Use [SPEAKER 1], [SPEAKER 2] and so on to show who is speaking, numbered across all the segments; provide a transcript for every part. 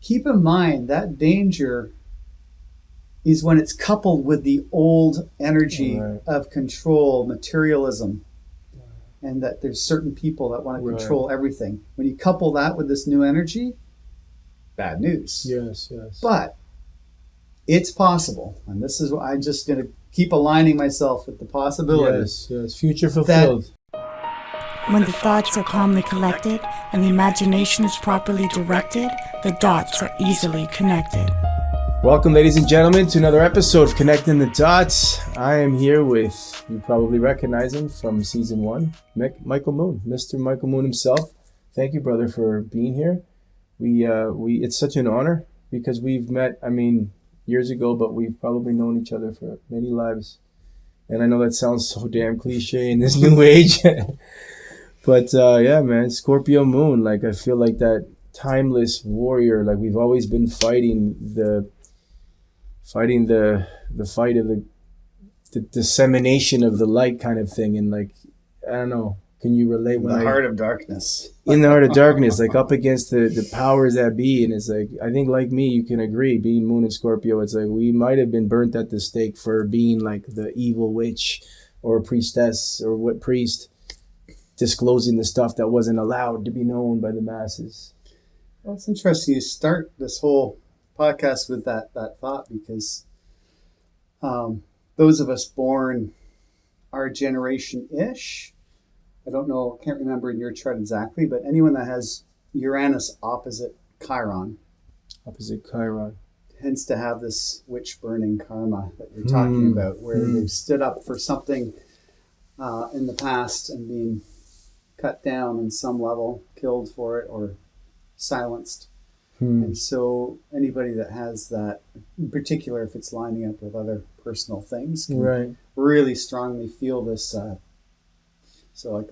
[SPEAKER 1] keep in mind that danger is when it's coupled with the old energy of control, materialism, and that there's certain people that want to control everything. When you couple that with this new energy, bad news.
[SPEAKER 2] Yes.
[SPEAKER 1] But it's possible, and this is what I'm just going to keep aligning myself with the possibility.
[SPEAKER 2] Yes. Future fulfilled.
[SPEAKER 3] When the thoughts are calmly collected and the imagination is properly directed, the dots are easily connected.
[SPEAKER 2] Welcome, ladies and gentlemen, to another episode of Connecting the Dots. I am here with, you probably recognize him from season 1, Michael Moon, Mr. Michael Moon himself. Thank you, brother, for being here. It's such an honor because we've met, years ago, but we've probably known each other for many lives. And I know that sounds so damn cliche in this new age. But yeah, man, Scorpio Moon, I feel like that timeless warrior. We've always been fighting the fight of the dissemination of the light kind of thing. And I don't know, can you relate?
[SPEAKER 1] In the heart of darkness.
[SPEAKER 2] In the heart of darkness, up against the powers that be. And it's I think like me, you can agree, being Moon and Scorpio, it's we might have been burnt at the stake for being the evil witch or priestess or what priest disclosing the stuff that wasn't allowed to be known by the masses.
[SPEAKER 1] Well, it's interesting you start this whole podcast with that thought because those of us born our generation-ish, I don't know, can't remember in your chart exactly, but anyone that has Uranus opposite Chiron tends to have this witch burning karma that you're talking about, where they've stood up for something in the past and been cut down on some level, killed for it, or silenced. And so anybody that has that, in particular if it's lining up with other personal things, can really strongly feel this. So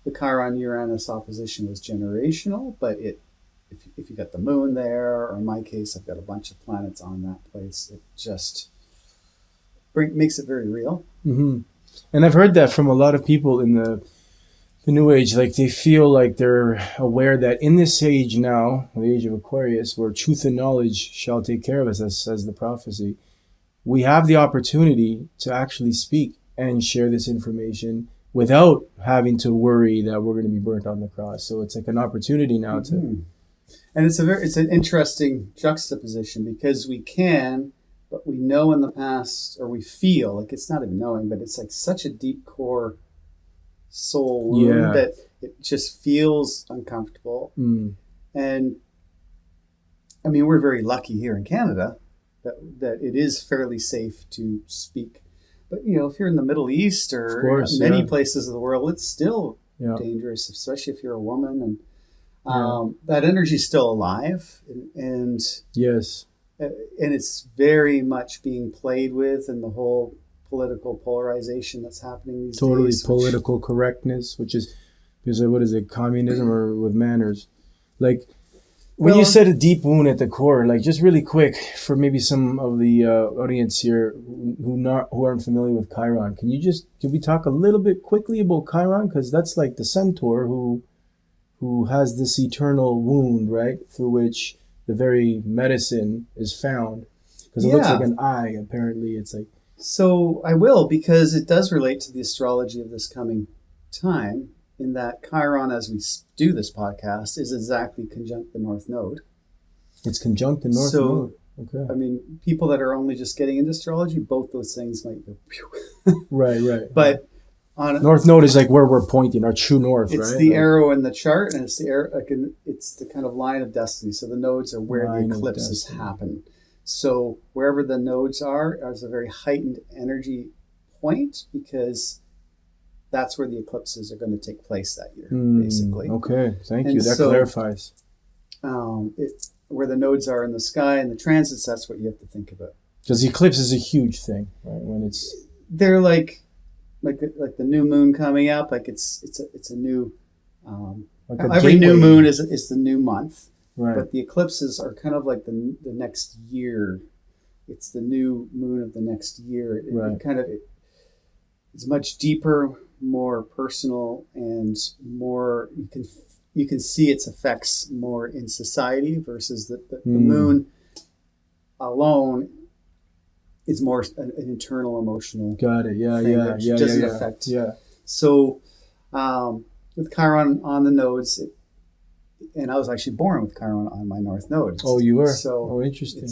[SPEAKER 1] the Chiron-Uranus opposition was generational, but if you got the moon there, or in my case, I've got a bunch of planets on that place, it just makes it very real.
[SPEAKER 2] Mm-hmm. And I've heard that from a lot of people in the new age. They feel like they're aware that in this age now, the age of Aquarius, where truth and knowledge shall take care of us, as says the prophecy, we have the opportunity to actually speak and share this information without having to worry that we're going to be burnt on the cross. So it's an opportunity now to...
[SPEAKER 1] And it's an interesting juxtaposition because we can, but we know in the past, or we feel, it's not even knowing, but it's such a deep core soul wound that it just feels uncomfortable. And we're very lucky here in Canada that it is fairly safe to speak, but if you're in the Middle East or many places of the world, it's still dangerous, especially if you're a woman, and that energy is still alive, and it's very much being played with in the whole political polarization that's happening these days.
[SPEAKER 2] Political correctness, which is what is it, communism or with manners? When you said a deep wound at the core, just really quick for maybe some of the audience here who aren't familiar with Chiron, can we talk a little bit quickly about Chiron? Because that's the centaur who has this eternal wound, right, through which the very medicine is found. Because it looks like an eye, apparently. It's
[SPEAKER 1] So I will, because it does relate to the astrology of this coming time, in that Chiron, as we do this podcast, is exactly conjunct the North Node.
[SPEAKER 2] It's conjunct the North Node. Okay.
[SPEAKER 1] People that are only just getting into astrology, both those things might go.
[SPEAKER 2] Right.
[SPEAKER 1] But on
[SPEAKER 2] North Node is where we're pointing, our true north,
[SPEAKER 1] it's the arrow in the chart, and it's the arrow. It's the kind of line of destiny. So the nodes are where the eclipses happen. So wherever the nodes are is a very heightened energy point, because that's where the eclipses are going to take place that year, basically.
[SPEAKER 2] Okay, thank you. That clarifies.
[SPEAKER 1] Where the nodes are in the sky and the transits, that's what you have to think about.
[SPEAKER 2] Because the eclipse is a huge thing, right? When
[SPEAKER 1] they're like the new moon coming up. It's a new. Every new moon is the new month.
[SPEAKER 2] Right.
[SPEAKER 1] But the eclipses are kind of like the next year. It's the new moon of the next year. It's much deeper, more personal, and more. you can see its effects more in society versus the moon alone is more an internal emotional.
[SPEAKER 2] Got it. Yeah,
[SPEAKER 1] thing
[SPEAKER 2] yeah,
[SPEAKER 1] that
[SPEAKER 2] yeah,
[SPEAKER 1] doesn't
[SPEAKER 2] yeah,
[SPEAKER 1] affect.
[SPEAKER 2] yeah.
[SPEAKER 1] So with Chiron on the nodes, and I was actually born with Chiron on my north node.
[SPEAKER 2] Oh, you were?
[SPEAKER 1] So
[SPEAKER 2] interesting.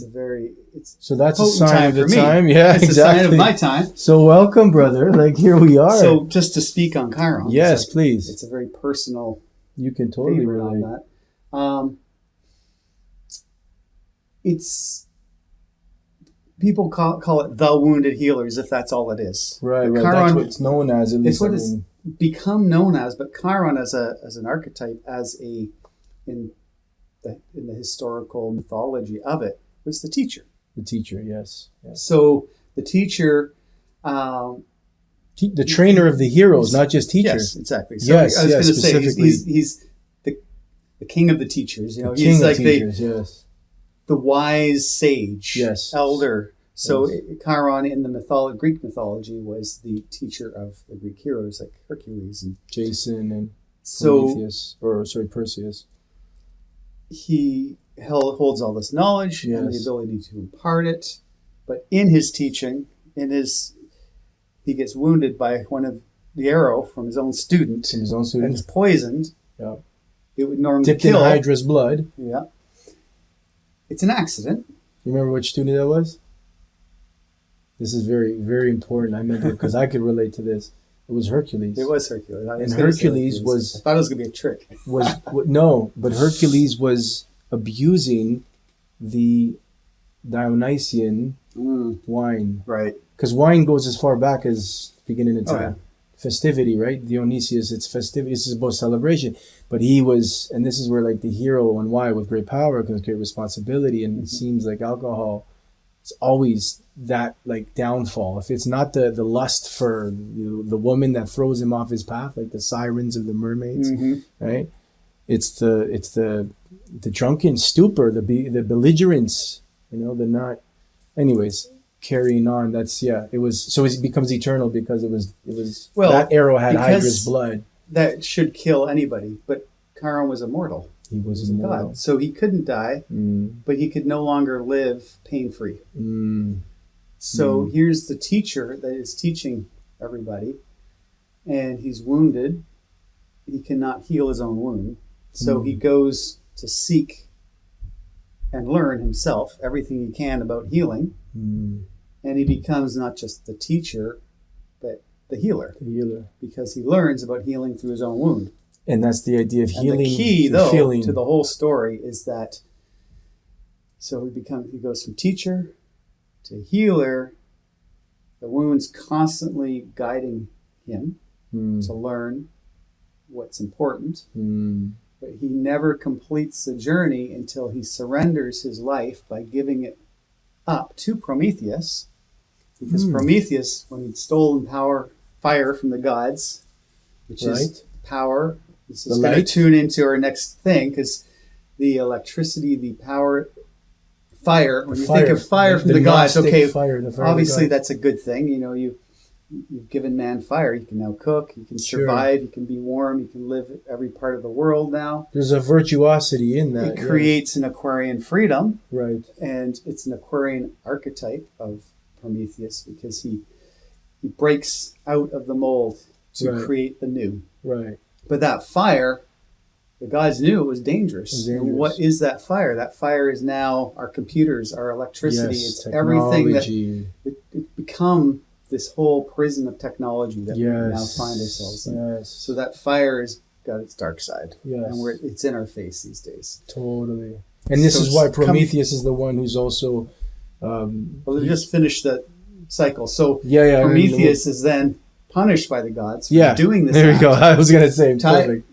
[SPEAKER 1] It's
[SPEAKER 2] so that's a
[SPEAKER 1] potent
[SPEAKER 2] sign of the
[SPEAKER 1] for me.
[SPEAKER 2] time. Yeah,
[SPEAKER 1] it's
[SPEAKER 2] exactly.
[SPEAKER 1] a sign of my time.
[SPEAKER 2] So welcome, brother. Like, here we are.
[SPEAKER 1] So just to speak on Chiron.
[SPEAKER 2] Yes, please.
[SPEAKER 1] It's a very personal.
[SPEAKER 2] You can totally relate
[SPEAKER 1] on that. It's people call it the wounded healers, if that's all it is.
[SPEAKER 2] Right,
[SPEAKER 1] but
[SPEAKER 2] right.
[SPEAKER 1] Chiron,
[SPEAKER 2] that's what it's known as. At least
[SPEAKER 1] it's what it's become known as. But Chiron as an archetype, in the historical mythology of it, was the teacher.
[SPEAKER 2] The teacher, yes.
[SPEAKER 1] So the teacher.
[SPEAKER 2] The trainer of the heroes, not just teacher.
[SPEAKER 1] Yes, exactly. So
[SPEAKER 2] yes,
[SPEAKER 1] I was going to say
[SPEAKER 2] specifically.
[SPEAKER 1] he's the king of the teachers. You know,
[SPEAKER 2] the
[SPEAKER 1] he's
[SPEAKER 2] king
[SPEAKER 1] like
[SPEAKER 2] of teachers, yes.
[SPEAKER 1] the wise sage,
[SPEAKER 2] yes,
[SPEAKER 1] elder. So
[SPEAKER 2] yes.
[SPEAKER 1] Chiron in the Greek mythology was the teacher of the Greek heroes like Hercules and
[SPEAKER 2] Jason and Perseus.
[SPEAKER 1] He holds all this knowledge and the ability to impart it, but in his teaching, he gets wounded by one of the arrow from his own student. And is poisoned.
[SPEAKER 2] Yeah.
[SPEAKER 1] It would normally
[SPEAKER 2] dipped
[SPEAKER 1] kill.
[SPEAKER 2] in Hydra's blood.
[SPEAKER 1] Yeah. It's an accident.
[SPEAKER 2] You remember which student that was? This is very, very important. I remember because I could relate to this. It was Hercules.
[SPEAKER 1] It was Hercules.
[SPEAKER 2] And Hercules was...
[SPEAKER 1] I thought it was going to be a trick.
[SPEAKER 2] No, but Hercules was abusing the Dionysian wine.
[SPEAKER 1] Right.
[SPEAKER 2] Because wine goes as far back as beginning into festivity, right? Dionysius, it's festivity. This is about celebration. But he was, and this is where like the hero and why with great power comes great responsibility. And it seems like alcohol, it's always that like downfall. If it's not the lust for the woman that throws him off his path, like the sirens of the mermaids, right? It's the drunken stupor, the belligerence, the not. Anyways, carrying on. It was so it becomes eternal because it was that arrow had Hydra's blood.
[SPEAKER 1] That should kill anybody, but Chiron was immortal.
[SPEAKER 2] He was immortal.
[SPEAKER 1] God. So he couldn't die, but he could no longer live pain-free. So here's the teacher that is teaching everybody, and he's wounded. He cannot heal his own wound. So he goes to seek and learn himself everything he can about healing. And he becomes not just the teacher, but the healer. Because he learns about healing through his own wound.
[SPEAKER 2] And that's the idea of healing.
[SPEAKER 1] And the key, though, to the whole story is that so he goes from teacher to healer, the wound's constantly guiding him to learn what's important. But he never completes the journey until he surrenders his life by giving it up to Prometheus. Because Prometheus, when he'd stolen fire from the gods, which is power, this is going to tune into our next thing, because the electricity, the power, fire, when you think of fire from the gods, obviously that's a good thing. You've given man fire. You can now cook. You can survive. You can be warm. You can live every part of the world now.
[SPEAKER 2] There's a virtuosity in that.
[SPEAKER 1] It creates an Aquarian freedom.
[SPEAKER 2] Right.
[SPEAKER 1] And it's an Aquarian archetype of Prometheus because he breaks out of the mold to create the new.
[SPEAKER 2] Right.
[SPEAKER 1] But that fire, the gods knew it was dangerous. And what is that fire? That fire is now our computers, our electricity. It's everything that it become this whole prison of technology that we now find ourselves in. So that fire has got its dark side. And it's in our face these days.
[SPEAKER 2] Totally. And this is why Prometheus is the one who's also...
[SPEAKER 1] they just finished that cycle. So Prometheus is then punished by the gods for doing this.
[SPEAKER 2] There you go. I was going to say,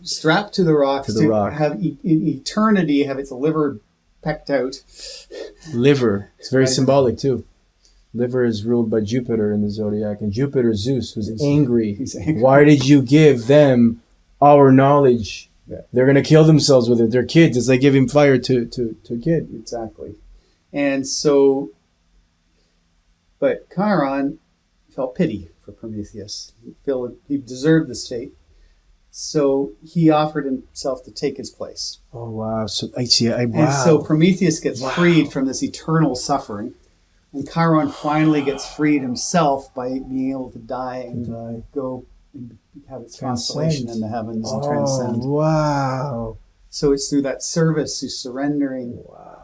[SPEAKER 1] strapped to the rock have eternity, have its liver pecked out.
[SPEAKER 2] Liver. It's very symbolic too. Liver is ruled by Jupiter in the zodiac, and Jupiter is Zeus, who's angry. He's angry. Why did you give them our knowledge? They're going to kill themselves with it. They're kids. It's like giving fire to a kid.
[SPEAKER 1] Exactly. And so, but Chiron felt pity for Prometheus. He deserved this fate. So he offered himself to take his place.
[SPEAKER 2] Oh, wow. So I see. Wow.
[SPEAKER 1] And so Prometheus gets freed from this eternal suffering. And Chiron finally gets freed himself by being able to die and go and have its constellation in the heavens and transcend.
[SPEAKER 2] Wow.
[SPEAKER 1] So it's through that service, through surrendering.
[SPEAKER 2] Wow.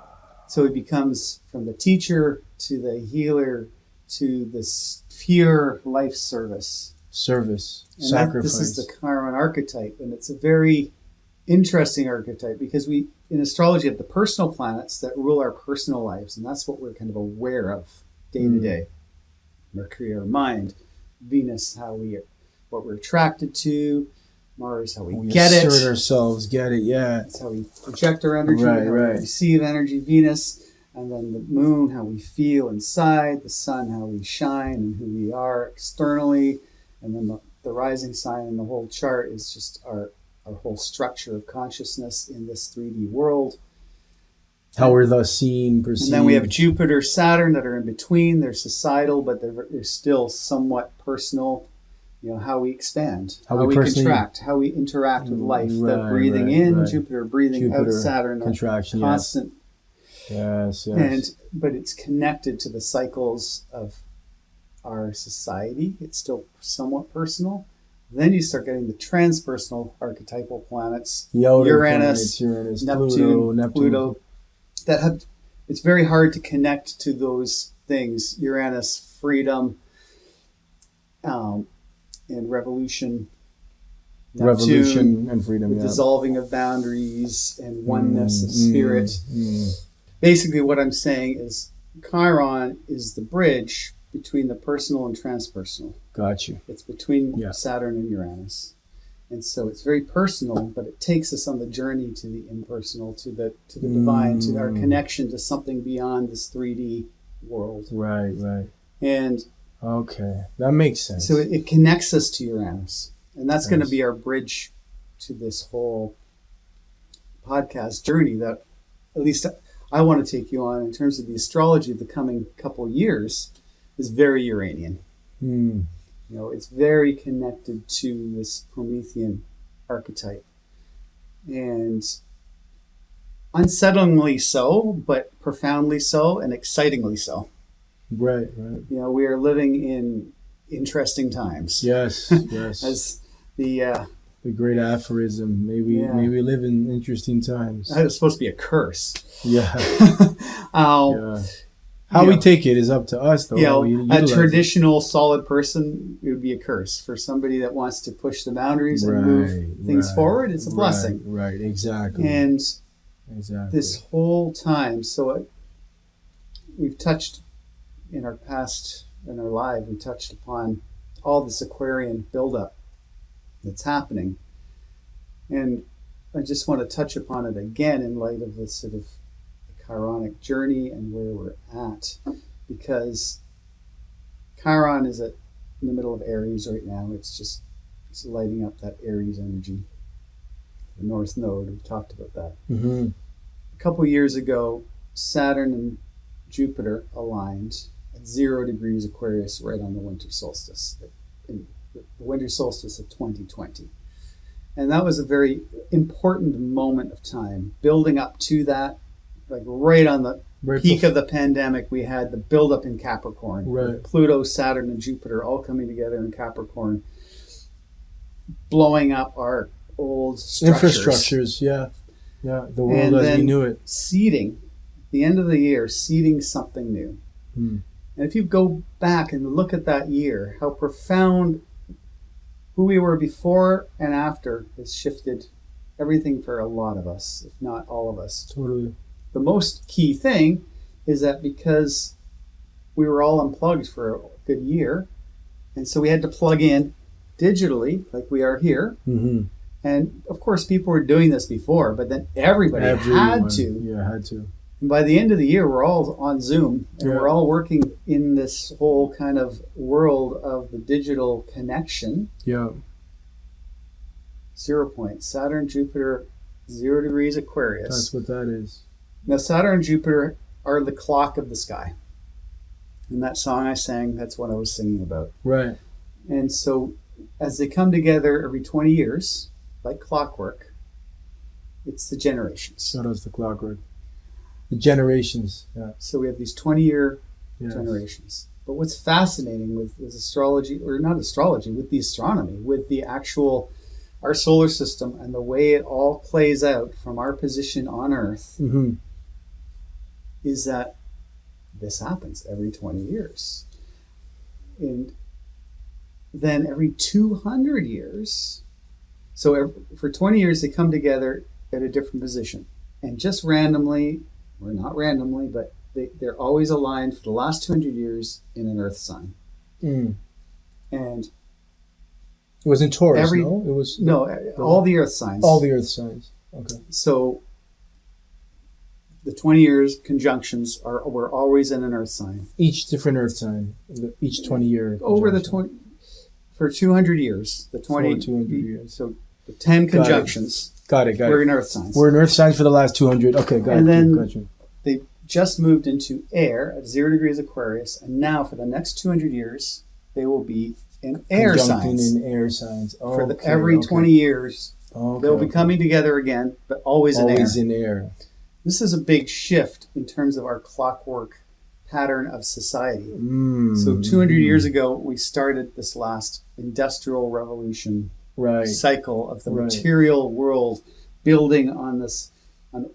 [SPEAKER 1] So he becomes from the teacher to the healer to this pure life service.
[SPEAKER 2] Service.
[SPEAKER 1] And
[SPEAKER 2] Sacrifice.
[SPEAKER 1] This is the Chiron archetype. And it's a very interesting archetype because we, in astrology, have the personal planets that rule our personal lives. And that's what we're kind of aware of day to day. Mercury, our mind. Venus, what we're attracted to. Mars, how we get it.
[SPEAKER 2] Assert ourselves, get it, yeah.
[SPEAKER 1] That's how we project our energy, how we receive energy. Venus, and then the moon, how we feel inside. The sun, how we shine and who we are externally. And then the rising sign in the whole chart is just our whole structure of consciousness in this 3D world.
[SPEAKER 2] How we're thus seen, perceived.
[SPEAKER 1] And then we have Jupiter, Saturn that are in between. They're societal, but they're still somewhat personal. You know, how we expand, how we contract, how we interact with life. The breathing in, Jupiter, breathing out, Saturn,
[SPEAKER 2] contraction,
[SPEAKER 1] constant.
[SPEAKER 2] Yes.
[SPEAKER 1] But it's connected to the cycles of our society. It's still somewhat personal. Then you start getting the transpersonal archetypal planets, Uranus, Neptune, Pluto. It's very hard to connect to those things. Uranus, freedom, and revolution,
[SPEAKER 2] and freedom,
[SPEAKER 1] the dissolving of boundaries and oneness of spirit. Basically, what I'm saying is Chiron is the bridge between the personal and transpersonal.
[SPEAKER 2] Got you.
[SPEAKER 1] It's between Saturn and Uranus, and so it's very personal, but it takes us on the journey to the impersonal, to the divine, to our connection to something beyond this 3D world.
[SPEAKER 2] Right.
[SPEAKER 1] And
[SPEAKER 2] okay, that makes sense.
[SPEAKER 1] So it connects us to Uranus. And that's going to be our bridge to this whole podcast journey that at least I want to take you on in terms of the astrology of the coming couple of years is very Uranian. You know, it's very connected to this Promethean archetype. And unsettlingly so, but profoundly so and excitingly so.
[SPEAKER 2] Right.
[SPEAKER 1] You know, we are living in interesting times.
[SPEAKER 2] Yes.
[SPEAKER 1] As the
[SPEAKER 2] great aphorism, may we live in interesting times.
[SPEAKER 1] It's supposed to be a curse.
[SPEAKER 2] Yeah. How we take it is up to us, though.
[SPEAKER 1] You know, a traditional solid person, it would be a curse. For somebody that wants to push the boundaries and move things forward, it's a blessing.
[SPEAKER 2] Right, exactly.
[SPEAKER 1] And this whole time, we've touched in our past, in our life, we touched upon all this Aquarian buildup that's happening. And I just want to touch upon it again in light of this sort of Chironic journey and where we're at. Because Chiron is in the middle of Aries right now. It's lighting up that Aries energy. The North Node, we talked about that. A couple years ago, Saturn and Jupiter aligned at 0 degrees Aquarius right on the winter solstice, in the winter solstice of 2020. And that was a very important moment of time, building up to that, like right on the peak of the pandemic, we had the buildup in Capricorn. With Pluto, Saturn, and Jupiter all coming together in Capricorn, blowing up our old
[SPEAKER 2] infrastructures. The world as we knew it.
[SPEAKER 1] Seeding, the end of the year, seeding something new. And if you go back and look at that year, how profound who we were before and after has shifted everything for a lot of us, if not all of us.
[SPEAKER 2] Totally.
[SPEAKER 1] The most key thing is that because we were all unplugged for a good year, and so we had to plug in digitally, like we are here. And of course, people were doing this before, but then everyone had to.
[SPEAKER 2] Yeah, had to.
[SPEAKER 1] And by the end of the year, we're all on Zoom, and we're all working in this whole kind of world of the digital connection. 0 point. Saturn, Jupiter, 0 degrees Aquarius.
[SPEAKER 2] That's what that is.
[SPEAKER 1] Now, Saturn and Jupiter are the clock of the sky. And that song I sang, that's what I was singing about.
[SPEAKER 2] Right.
[SPEAKER 1] And so as they come together every 20 years, like clockwork, it's the generations.
[SPEAKER 2] So does the clockwork. The generations. Yeah.
[SPEAKER 1] So we have these 20-year
[SPEAKER 2] Yes.
[SPEAKER 1] generations. But what's fascinating with astrology, or not astrology, with the astronomy, with the actual, our solar system and the way it all plays out from our position on Earth,
[SPEAKER 2] Mm-hmm.
[SPEAKER 1] is that this happens every 20 years. And then every 200 years, so for 20 years, they come together at a different position. And just randomly, or not randomly, but they're always aligned for the last 200 years in an Earth sign.
[SPEAKER 2] Mm.
[SPEAKER 1] And
[SPEAKER 2] It was in Taurus, no? It was
[SPEAKER 1] all the Earth signs.
[SPEAKER 2] all the Earth signs. Okay.
[SPEAKER 1] So the 20 years conjunctions were always in an Earth sign.
[SPEAKER 2] Each different Earth sign, each 20-year.
[SPEAKER 1] Over the 20, for 200 years, the 20,
[SPEAKER 2] For 200 years.
[SPEAKER 1] So the 10 conjunctions
[SPEAKER 2] Got it.
[SPEAKER 1] were in Earth signs.
[SPEAKER 2] We're in Earth signs for the last 200. Okay, got
[SPEAKER 1] And
[SPEAKER 2] it.
[SPEAKER 1] then-
[SPEAKER 2] Got you.
[SPEAKER 1] They just moved into air at 0 degrees Aquarius, and now for the next 200 years, they will be in air
[SPEAKER 2] Conjuncting
[SPEAKER 1] signs.
[SPEAKER 2] in air signs.
[SPEAKER 1] For every 20 years, they'll be coming together again, but always in air.
[SPEAKER 2] Always in air.
[SPEAKER 1] This is a big shift in terms of our clockwork pattern of society.
[SPEAKER 2] Mm.
[SPEAKER 1] So 200 years ago, we started this last industrial revolution
[SPEAKER 2] Right.
[SPEAKER 1] cycle of the
[SPEAKER 2] Right.
[SPEAKER 1] material world building on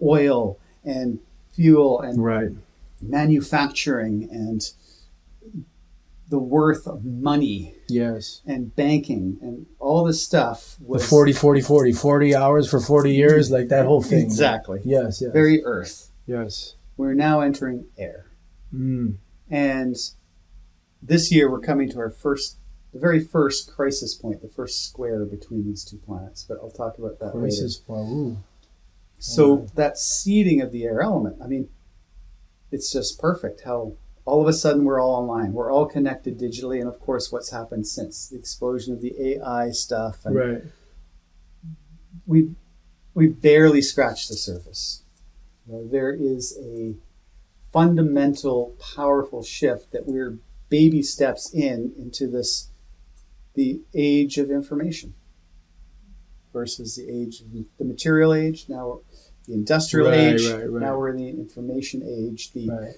[SPEAKER 1] oil and fuel and
[SPEAKER 2] Right.
[SPEAKER 1] manufacturing and the worth of money
[SPEAKER 2] Yes.
[SPEAKER 1] and banking and all this stuff
[SPEAKER 2] The
[SPEAKER 1] was
[SPEAKER 2] 40 hours for 40 years, like that whole thing.
[SPEAKER 1] exactly
[SPEAKER 2] Yes, yes.
[SPEAKER 1] very Earth.
[SPEAKER 2] Yes.
[SPEAKER 1] We're now entering air.
[SPEAKER 2] Mm.
[SPEAKER 1] And this year we're coming to the very first crisis point, the first square between these two planets. But I'll talk about that later.
[SPEAKER 2] Crisis. Wow.
[SPEAKER 1] So that seeding of the air element, I mean, it's just perfect how all of a sudden we're all online. We're all connected digitally. And of course, what's happened since the explosion of the AI stuff. And
[SPEAKER 2] Right.
[SPEAKER 1] we've barely scratched the surface. There is a fundamental, powerful shift that we're baby steps into the age of information versus the age of the material age. Now the industrial age.
[SPEAKER 2] Right.
[SPEAKER 1] Now we're in the information age.
[SPEAKER 2] Right.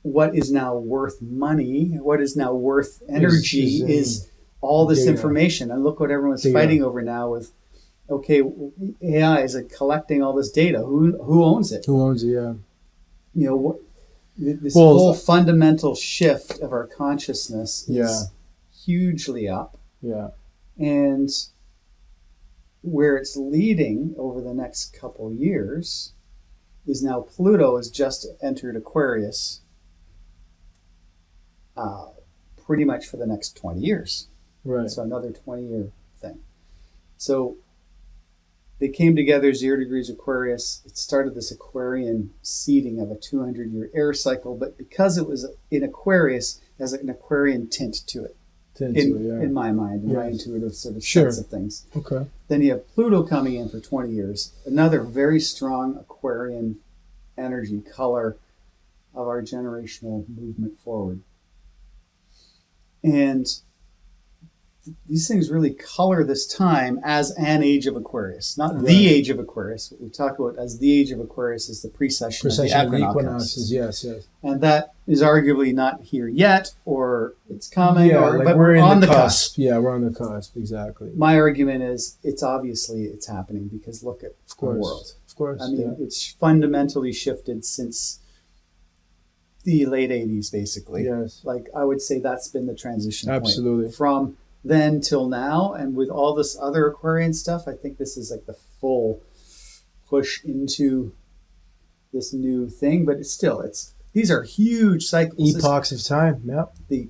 [SPEAKER 1] What is now worth money, what is now worth energy is all this
[SPEAKER 2] data.
[SPEAKER 1] information. And look what everyone's
[SPEAKER 2] Data.
[SPEAKER 1] fighting over now with, okay, AI is collecting all this data. Who owns it?
[SPEAKER 2] Who owns it? Yeah.
[SPEAKER 1] This
[SPEAKER 2] Well,
[SPEAKER 1] whole fundamental shift of our consciousness is
[SPEAKER 2] Yeah.
[SPEAKER 1] hugely up.
[SPEAKER 2] Yeah.
[SPEAKER 1] And where it's leading over the next couple years is now Pluto has just entered Aquarius pretty much for the next 20 years.
[SPEAKER 2] Right.
[SPEAKER 1] So another 20-year thing. So they came together 0 degrees Aquarius. It started this Aquarian seeding of a 200-year air cycle, but because it was in Aquarius, it has an Aquarian tint to it. In my mind, in my intuitive sort of sense of things.
[SPEAKER 2] Okay.
[SPEAKER 1] Then you have Pluto coming in for 20 years, another very strong Aquarian energy color of our generational movement forward. And these things really color this time as an age of Aquarius, not the age of Aquarius. What we talk about as the age of Aquarius is the precession of the equinoxes.
[SPEAKER 2] Yes.
[SPEAKER 1] And that is arguably not here yet, or it's coming, but
[SPEAKER 2] we're
[SPEAKER 1] on
[SPEAKER 2] in
[SPEAKER 1] the
[SPEAKER 2] cusp. Yeah, we're on the cusp, exactly.
[SPEAKER 1] My argument is it's happening because look at the world.
[SPEAKER 2] Of course.
[SPEAKER 1] I mean, it's fundamentally shifted since the late 80s, basically.
[SPEAKER 2] Yes.
[SPEAKER 1] Like, I would say that's been the transition
[SPEAKER 2] Absolutely.
[SPEAKER 1] point. From then till now, and with all this other Aquarian stuff, I think this is like the full push into this new thing, but these are huge cycles.
[SPEAKER 2] Epochs of time, yep.
[SPEAKER 1] The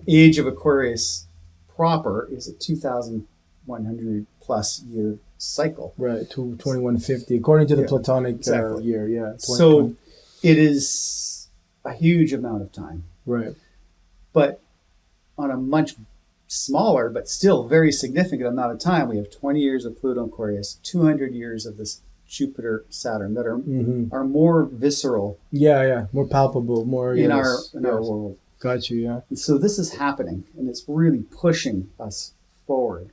[SPEAKER 1] age of Aquarius proper is a 2,100 plus year cycle.
[SPEAKER 2] Right, 2150, according to the Platonic year, yeah.
[SPEAKER 1] So it is a huge amount of time.
[SPEAKER 2] Right.
[SPEAKER 1] But on a much smaller, but still very significant amount of time, we have 20 years of Pluto and Aquarius, 200 years of this Jupiter, Saturn that are more visceral.
[SPEAKER 2] Yeah, more palpable, more
[SPEAKER 1] in our world.
[SPEAKER 2] Got you, yeah.
[SPEAKER 1] And so this is happening, and it's really pushing us forward.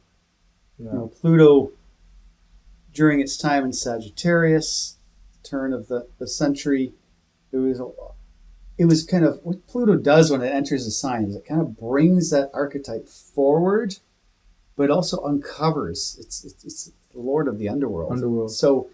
[SPEAKER 2] Yeah.
[SPEAKER 1] You know, Pluto, during its time in Sagittarius, turn of the century, it was kind of what Pluto does when it enters a sign is it kind of brings that archetype forward, but also uncovers. It's the Lord of the underworld. So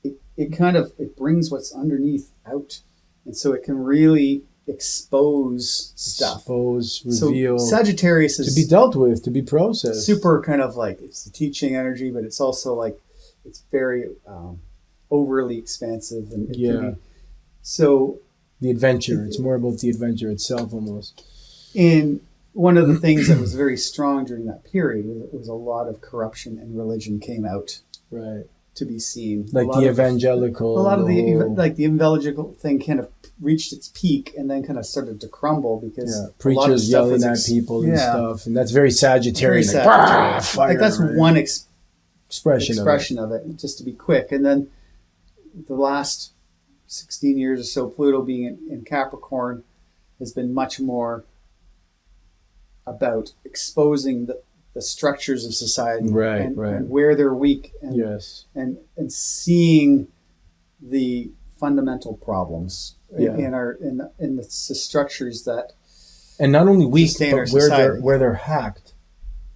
[SPEAKER 1] it brings what's underneath out, and so it can really expose stuff.
[SPEAKER 2] Reveal.
[SPEAKER 1] So Sagittarius is
[SPEAKER 2] to be dealt with, to be processed.
[SPEAKER 1] Super kind of like it's the teaching energy, but it's also like it's very overly expansive and it can be, so.
[SPEAKER 2] The adventure. It's more about the adventure itself almost.
[SPEAKER 1] And one of the things that was very strong during that period was a lot of corruption and religion came out to be seen.
[SPEAKER 2] Like the evangelical.
[SPEAKER 1] A lot of the evangelical thing kind of reached its peak and then kind of started to crumble because
[SPEAKER 2] preachers yelling at people and stuff. And that's very Sagittarian.
[SPEAKER 1] Like that's one expression
[SPEAKER 2] of
[SPEAKER 1] it, just to be quick. And then the last 16 years or so, Pluto being in Capricorn has been much more about exposing the structures of society and where they're weak and seeing the fundamental problems in the structures that
[SPEAKER 2] and not only weak but where they're hacked.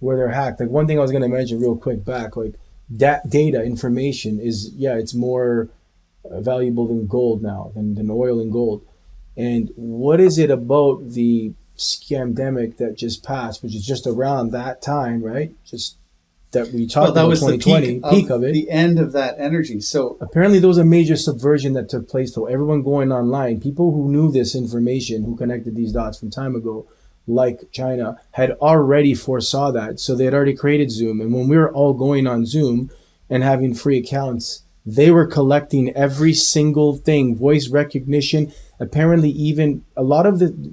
[SPEAKER 2] Like one thing I was going to mention real quick back, like that data information is it's more valuable than gold now, than oil and gold. And what is it about the scamdemic that just passed, which is just around that time, right? Just that we talked about 2020, peak of it.
[SPEAKER 1] The end of that energy. So
[SPEAKER 2] apparently there was a major subversion that took place though. Everyone going online, people who knew this information, who connected these dots from time ago, like China, had already foresaw that. So they had already created Zoom. And when we were all going on Zoom and having free accounts, they were collecting every single thing, voice recognition. Apparently, even a lot of the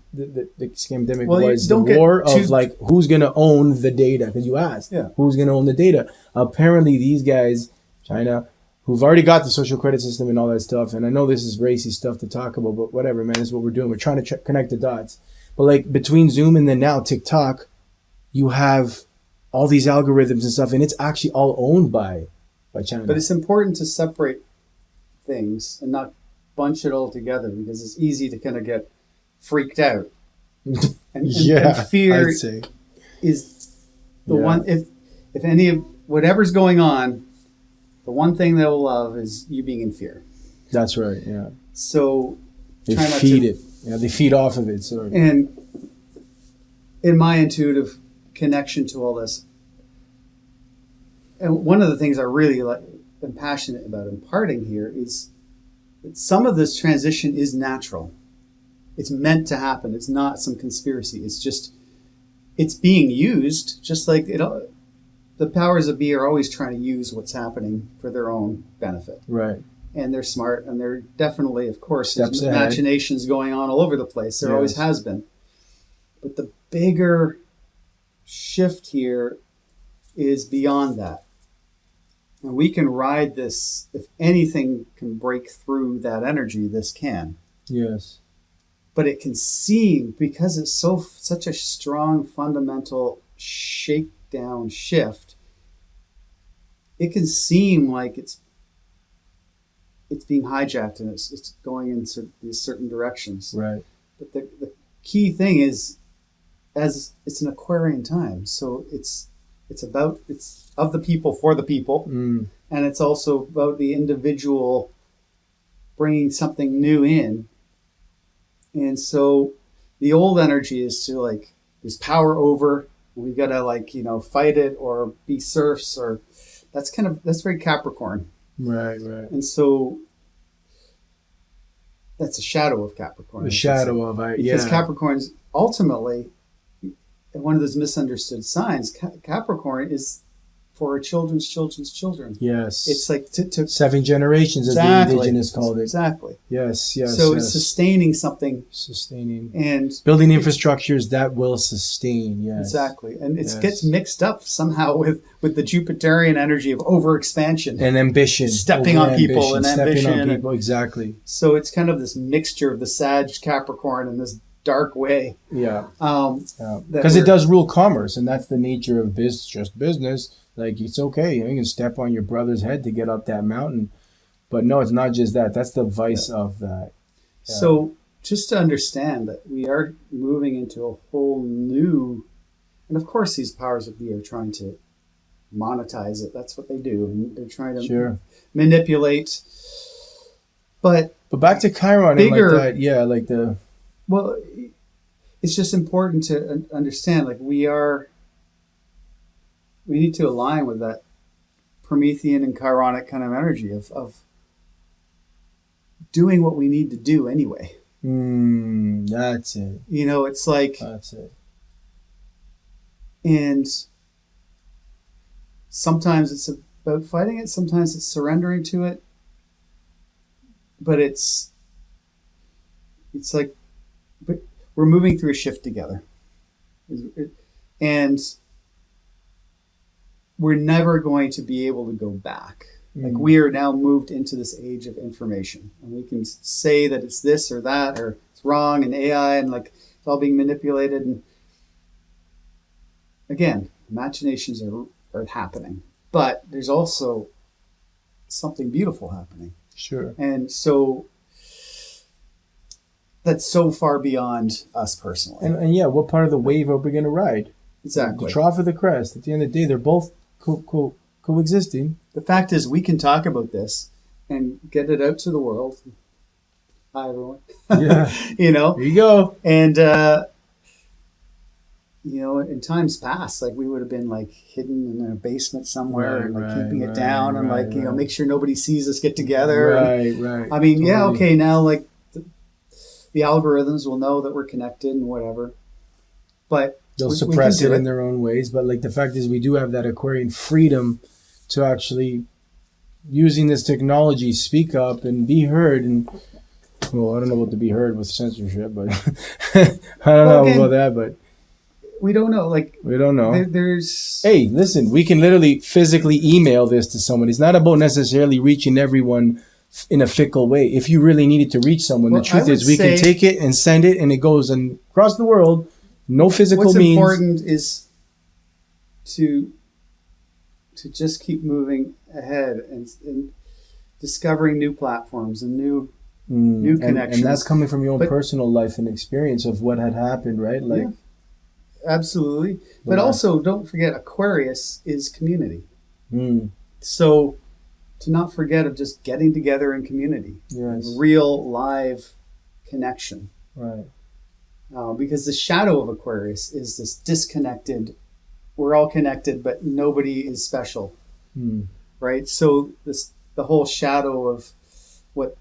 [SPEAKER 2] scamdemic was the war of like who's going to own the data. Because you asked, who's going to own the data? Apparently, these guys, China, who've already got the social credit system and all that stuff. And I know this is racy stuff to talk about, but whatever, man, this is what we're doing. We're trying to connect the dots. But like between Zoom and then now TikTok, you have all these algorithms and stuff, and it's actually all owned by China.
[SPEAKER 1] But it's important to separate things and not bunch it all together because it's easy to kind of get freaked out. And fear
[SPEAKER 2] I'd say.
[SPEAKER 1] Is the one, if any of whatever's going on, the one thing they'll love is you being in fear.
[SPEAKER 2] That's right, yeah.
[SPEAKER 1] So
[SPEAKER 2] they feed it. Yeah, they feed off of it. Sorry.
[SPEAKER 1] And in my intuitive connection to all this, and one of the things I really am passionate about imparting here is that some of this transition is natural. It's meant to happen. It's not some conspiracy. It's just, it's being used just like the powers that be are always trying to use what's happening for their own benefit.
[SPEAKER 2] Right.
[SPEAKER 1] And they're smart and they're definitely, of course, there's machinations going on all over the place. There always has been. But the bigger shift here is beyond that. And we can ride this. If anything can break through that energy, this can.
[SPEAKER 2] Yes.
[SPEAKER 1] But it can seem, because it's such a strong fundamental shakedown shift, it can seem like it's being hijacked and it's going in these certain directions.
[SPEAKER 2] Right.
[SPEAKER 1] But the key thing is, as it's an Aquarian time, so it's of the people for the people, and it's also about the individual bringing something new in. And so the old energy is to like, there's power over, and we gotta fight it or be serfs, or that's very Capricorn.
[SPEAKER 2] Right.
[SPEAKER 1] And so that's a shadow of Capricorn. Because Capricorn's ultimately one of those misunderstood signs. Capricorn is for our children's children.
[SPEAKER 2] Yes.
[SPEAKER 1] It's like to
[SPEAKER 2] 7 generations, as the indigenous called it.
[SPEAKER 1] Exactly.
[SPEAKER 2] Yes.
[SPEAKER 1] So it's sustaining something. And
[SPEAKER 2] building infrastructures that will sustain. Yes.
[SPEAKER 1] Exactly. And it gets mixed up somehow with the Jupiterian energy of overexpansion.
[SPEAKER 2] And ambition.
[SPEAKER 1] Stepping on people and ambition.
[SPEAKER 2] Exactly.
[SPEAKER 1] So it's kind of this mixture of the Sag Capricorn and this dark way.
[SPEAKER 2] Yeah. Because it does rule commerce, and that's the nature of business. Like, it's okay. You can step on your brother's head to get up that mountain. But no, it's not just that. That's the vice of that. Yeah.
[SPEAKER 1] So just to understand that we are moving into a whole new, and of course these powers that be are trying to monetize it. That's what they do. And they're trying to manipulate. But
[SPEAKER 2] back to Chiron
[SPEAKER 1] bigger,
[SPEAKER 2] and like that,
[SPEAKER 1] well, it's just important to understand, like we need to align with that Promethean and Chironic kind of energy of doing what we need to do anyway.
[SPEAKER 2] That's it.
[SPEAKER 1] It's like...
[SPEAKER 2] That's it.
[SPEAKER 1] And sometimes it's about fighting it, sometimes it's surrendering to it. But it's like we're moving through a shift together. And we're never going to be able to go back. Like we are now moved into this age of information. And we can say that it's this or that or it's wrong and AI and like it's all being manipulated. And again, imaginations are happening. But there's also something beautiful happening.
[SPEAKER 2] Sure.
[SPEAKER 1] And so that's so far beyond us personally.
[SPEAKER 2] And yeah, what part of the wave are we going to ride?
[SPEAKER 1] Exactly.
[SPEAKER 2] The trough or the crest. At the end of the day, they're both coexisting.
[SPEAKER 1] The fact is, we can talk about this and get it out to the world. Hi, everyone.
[SPEAKER 2] Yeah.
[SPEAKER 1] There
[SPEAKER 2] you go.
[SPEAKER 1] And, in times past, like we would have been like hidden in a basement somewhere and like keeping it down and make sure nobody sees us get together.
[SPEAKER 2] Right.
[SPEAKER 1] I mean, totally. Okay, now like the algorithms will know that we're connected and whatever, but
[SPEAKER 2] they'll suppress it in their own ways. But like the fact is, we do have that Aquarian freedom to actually using this technology, speak up and be heard. And well, I don't know about to be heard with censorship, but I don't know about that, but.
[SPEAKER 1] We don't know.
[SPEAKER 2] We don't know.
[SPEAKER 1] There's...
[SPEAKER 2] Hey, listen, we can literally physically email this to someone. It's not about necessarily reaching everyone in a fickle way. If you really needed to reach someone, the truth is we can take it and send it and it goes across the world. No physical means.
[SPEAKER 1] What's important is to just keep moving ahead and discovering new platforms and new connections.
[SPEAKER 2] And that's coming from your own personal life and experience of what had happened, right? Like. Yeah.
[SPEAKER 1] Absolutely. But also, don't forget, Aquarius is community. So, to not forget of just getting together in community.
[SPEAKER 2] Yes.
[SPEAKER 1] Real, live connection.
[SPEAKER 2] Right.
[SPEAKER 1] Because the shadow of Aquarius is this disconnected, we're all connected, but nobody is special. Right? So, the whole shadow of what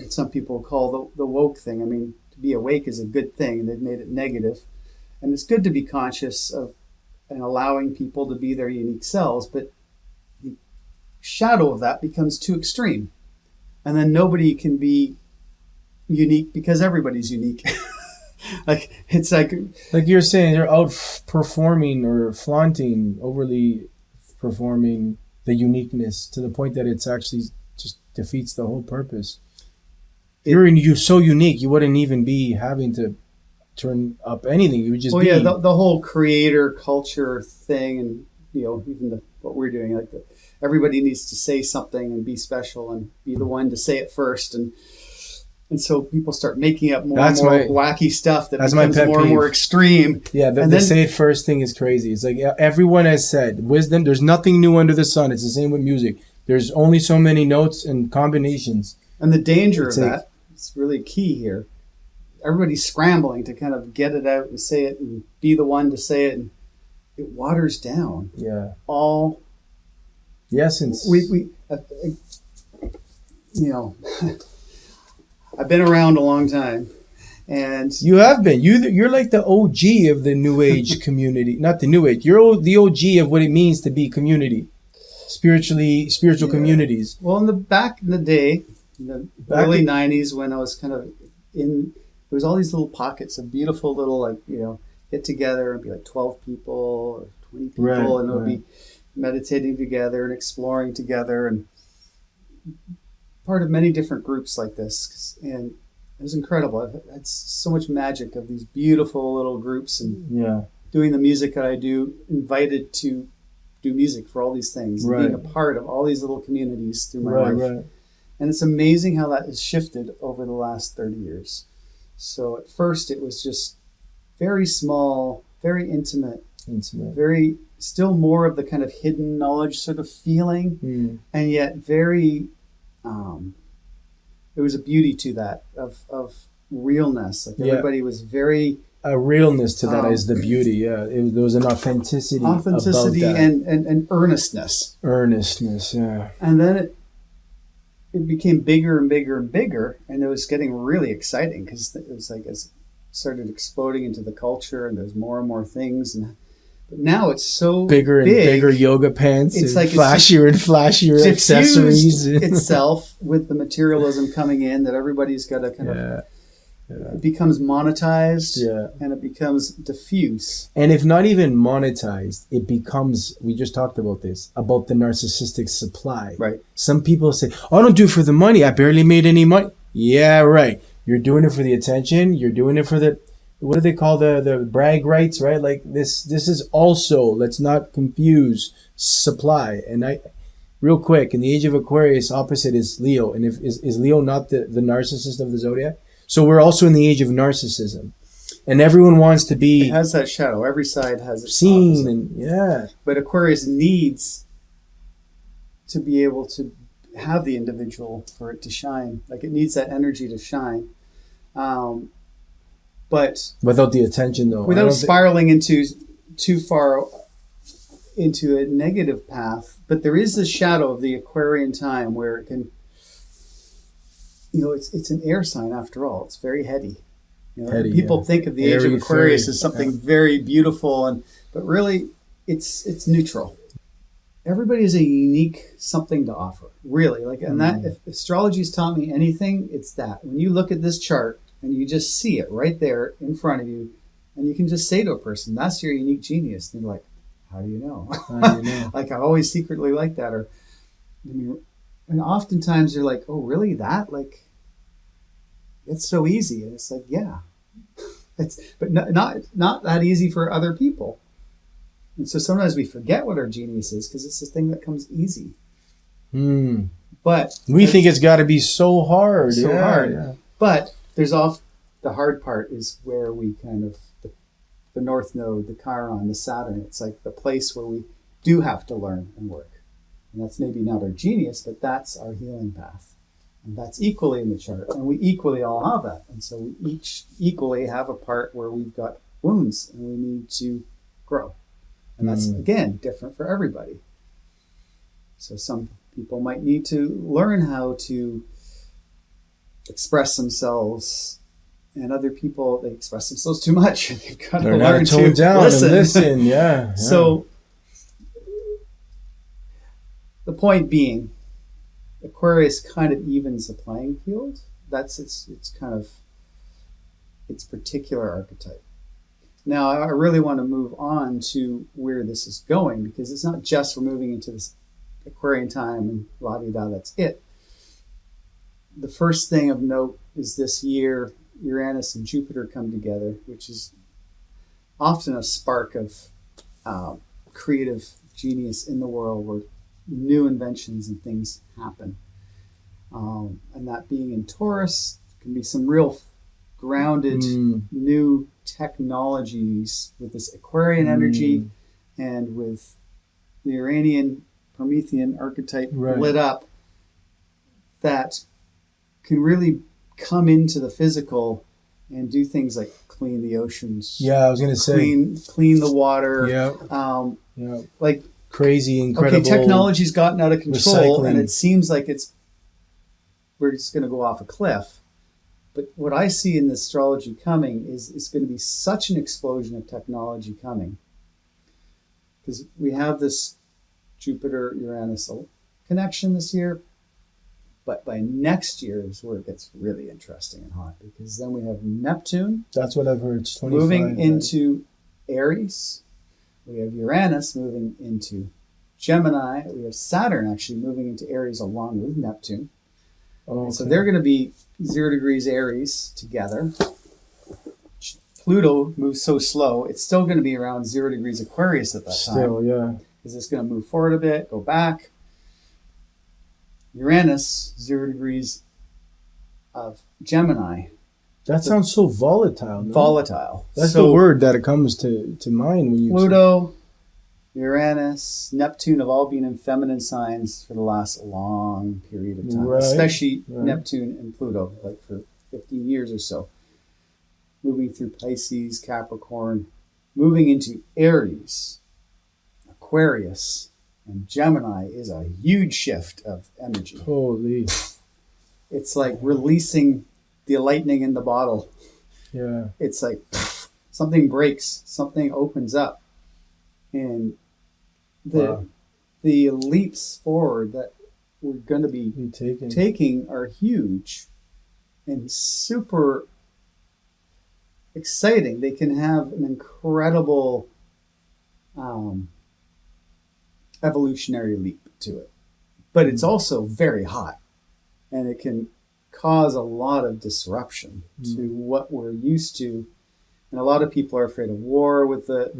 [SPEAKER 1] some people call the woke thing. I mean, to be awake is a good thing, and they've made it negative. And it's good to be conscious of and allowing people to be their unique selves, but the shadow of that becomes too extreme. And then nobody can be unique because everybody's unique. It's like
[SPEAKER 2] you're saying, they're outperforming or flaunting, overly performing the uniqueness to the point that it's actually just defeats the whole purpose. You're so unique, you wouldn't even be having to turn up anything. You would just be...
[SPEAKER 1] the whole creator culture thing, and even what we're doing, everybody needs to say something and be special and be the one to say it first, and so people start making up more and more wacky stuff that becomes more and more extreme.
[SPEAKER 2] Yeah, the say it first thing is crazy. It's like everyone has said, wisdom, there's nothing new under the sun. It's the same with music. There's only so many notes and combinations.
[SPEAKER 1] And the danger of that, it's really key here. Everybody's scrambling to kind of get it out and say it and be the one to say it, and it waters down.
[SPEAKER 2] Yeah.
[SPEAKER 1] All
[SPEAKER 2] the essence.
[SPEAKER 1] I've been around a long time, and
[SPEAKER 2] you have been. You're like the OG of the New Age community. Not the New Age. You're the OG of what it means to be community, spiritual communities.
[SPEAKER 1] Well, back in the day, in the early '90s, when I was kind of in. There was all these little pockets of beautiful little, get together and be like 12 people or 20 people, and it would be meditating together and exploring together, and part of many different groups like this. And it was incredible. I've had so much magic of these beautiful little groups, and doing the music that I do, invited to do music for all these things, and being a part of all these little communities through my life. Right. And it's amazing how that has shifted over the last 30 years. So at first it was just very small, very intimate, very still more of the kind of hidden knowledge sort of feeling, and yet very, there was a beauty to that of realness. Like everybody was very...
[SPEAKER 2] A realness to that is the beauty, there was an authenticity about that.
[SPEAKER 1] and earnestness.
[SPEAKER 2] Earnestness, yeah.
[SPEAKER 1] And then it became bigger and bigger and bigger, and it was getting really exciting because it was like it started exploding into the culture, and there's more and more things. But now it's so
[SPEAKER 2] bigger and bigger yoga pants, it's like flashier and flashier accessories.
[SPEAKER 1] Itself with the materialism coming in, that everybody's got to kind of... It becomes monetized, and it becomes diffuse.
[SPEAKER 2] And if not even monetized, it becomes, we just talked about this, about the narcissistic supply.
[SPEAKER 1] Right.
[SPEAKER 2] Some people say, I don't do it for the money. I barely made any money. Yeah, right. You're doing it for the attention. You're doing it for the, what do they call the brag rights, right? Like this is also, let's not confuse supply. And real quick, in the Age of Aquarius, opposite is Leo. And is Leo not the narcissist of the zodiac? So we're also in the age of narcissism, and everyone wants to be...
[SPEAKER 1] It has that shadow. Every side has its
[SPEAKER 2] seen,
[SPEAKER 1] opposite.
[SPEAKER 2] and
[SPEAKER 1] But Aquarius needs to be able to have the individual for it to shine. Like it needs that energy to shine. But
[SPEAKER 2] without the attention, though.
[SPEAKER 1] Without spiraling into too far into a negative path. But there is the shadow of the Aquarian time where it can... it's an air sign after all. It's very heady. People think of the Age of Aquarius as something very beautiful, but really, it's neutral. Everybody has a unique something to offer, really. And that, if astrology's taught me anything, it's that. When you look at this chart and you just see it right there in front of you, and you can just say to a person, "That's your unique genius," and they're like, "How do you know?" Like I always secretly like that, and oftentimes you're like, "Oh, really? That like." It's so easy, and it's like, yeah, but not that easy for other people, and so sometimes we forget what our genius is because it's the thing that comes easy. But
[SPEAKER 2] we think it's got to be so hard,
[SPEAKER 1] hard.
[SPEAKER 2] Yeah.
[SPEAKER 1] But there's the hard part is where we kind of the North Node, the Chiron, the Saturn. It's like the place where we do have to learn and work, and that's maybe not our genius, but that's our healing path. And that's equally in the chart. And we equally all have that. And so we each equally have a part where we've got wounds and we need to grow. And that's, again, different for everybody. So some people might need to learn how to express themselves. And other people, they express themselves too much. And they've got to learn to tone down and listen.
[SPEAKER 2] Yeah.
[SPEAKER 1] So the point being, Aquarius kind of evens the playing field. That's its kind of its particular archetype. Now, I really want to move on to where this is going, because it's not just we're moving into this Aquarian time and la-di-da, that's it. The first thing of note is this year, Uranus and Jupiter come together, which is often a spark of creative genius in the world where new inventions and things happen. And that being in Taurus can be some real grounded new technologies with this Aquarian energy and with the Uranian Promethean archetype lit up that can really come into the physical and do things like clean the oceans.
[SPEAKER 2] Yeah, I was going to say.
[SPEAKER 1] Clean the water.
[SPEAKER 2] Yeah.
[SPEAKER 1] Like
[SPEAKER 2] crazy, incredible.
[SPEAKER 1] Okay, technology's gotten out of control,
[SPEAKER 2] recycling.
[SPEAKER 1] And it seems like we're just going to go off a cliff. But what I see in the astrology coming is going to be such an explosion of technology coming. Because we have this Jupiter-Uranus connection this year. But by next year is where it gets really interesting and hot. Because then we have Neptune.
[SPEAKER 2] That's what I've heard. It's 25,
[SPEAKER 1] moving into Aries. We have Uranus moving into Gemini. We have Saturn actually moving into Aries along with Neptune. Okay. So they're going to be 0 degrees Aries together. Pluto moves so slow, it's still going to be around 0 degrees Aquarius at that time.
[SPEAKER 2] Still, yeah.
[SPEAKER 1] Is this going to move forward a bit, go back? Uranus, 0 degrees of Gemini.
[SPEAKER 2] That sounds so volatile. No?
[SPEAKER 1] Volatile.
[SPEAKER 2] That's
[SPEAKER 1] so,
[SPEAKER 2] the word that comes to mind when you
[SPEAKER 1] Pluto, Uranus, Neptune have all been in feminine signs for the last long period of time,
[SPEAKER 2] right,
[SPEAKER 1] especially Neptune and Pluto, like for 15 years or so. Moving through Pisces, Capricorn, moving into Aries, Aquarius, and Gemini is a huge shift of energy.
[SPEAKER 2] Holy.
[SPEAKER 1] It's like releasing the lightning in the bottle.
[SPEAKER 2] Yeah.
[SPEAKER 1] It's like something breaks, something opens up. And the leaps forward that we're going to be taking are huge and super exciting. They can have an incredible evolutionary leap to it. But it's also very hot, and it can cause a lot of disruption to what we're used to. And a lot of people are afraid of war with it.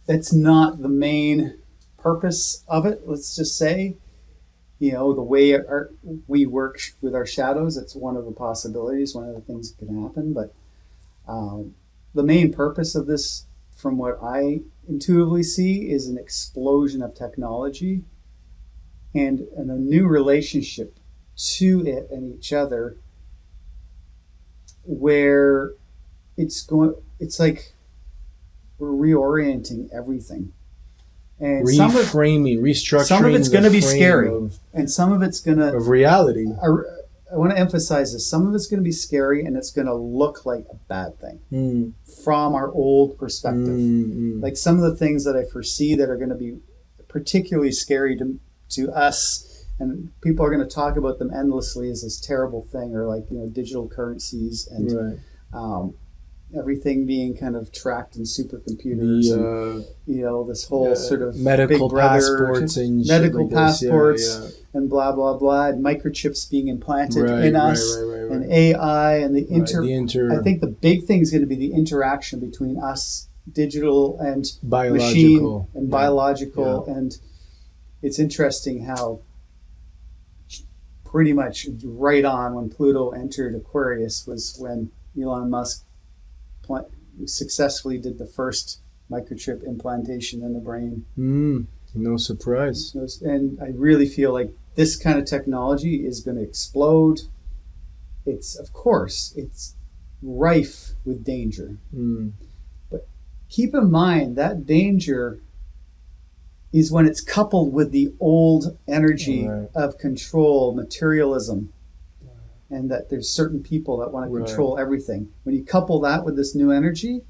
[SPEAKER 1] That's not the main purpose of it, let's just say. The way we work with our shadows, it's one of the possibilities, one of the things that can happen. But the main purpose of this, from what I intuitively see, is an explosion of technology and a new relationship to it and each other, where it's like we're reorienting everything. And
[SPEAKER 2] reframing, restructuring.
[SPEAKER 1] Some of it's going to be scary, and some of it's going to
[SPEAKER 2] of reality.
[SPEAKER 1] I want to emphasize this. Some of it's going to be scary, and it's going to look like a bad thing from our old perspective. Like some of the things that I foresee that are going to be particularly scary to us, and people are going to talk about them endlessly as this terrible thing, or like digital currencies and everything being kind of tracked in supercomputers, and this whole sort of
[SPEAKER 2] medical
[SPEAKER 1] big brother,
[SPEAKER 2] passports and
[SPEAKER 1] and blah blah blah, and microchips being implanted in us, and AI and the I think the big thing is going to be the interaction between us, digital and machine and biological, and it's interesting how pretty much right on when Pluto entered Aquarius was when Elon Musk successfully did the first microchip implantation in the brain.
[SPEAKER 2] No surprise.
[SPEAKER 1] And I really feel like this kind of technology is going to explode. It's rife with danger. But keep in mind that danger is when it's coupled with the old energy of control, materialism, and that there's certain people that want to control everything. When you couple that with this new energy,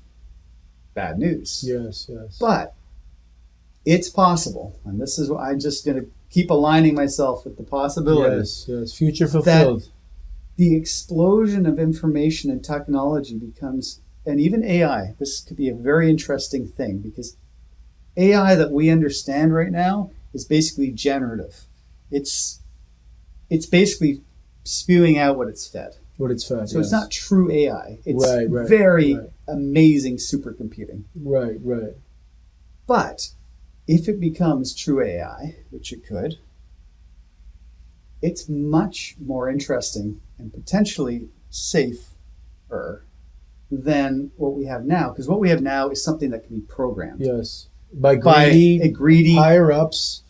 [SPEAKER 1] bad news.
[SPEAKER 2] Yes.
[SPEAKER 1] But it's possible, and this is what I'm just going to keep aligning myself with the possibility.
[SPEAKER 2] Yes. Future fulfilled.
[SPEAKER 1] The explosion of information and technology becomes, and even AI, this could be a very interesting thing, because AI that we understand right now is basically generative. It's basically spewing out what it's fed. So it's not true AI. It's very amazing supercomputing.
[SPEAKER 2] Right.
[SPEAKER 1] But if it becomes true AI, which it could, it's much more interesting and potentially safer than what we have now. Because what we have now is something that can be programmed.
[SPEAKER 2] Yes. By greedy higher ups.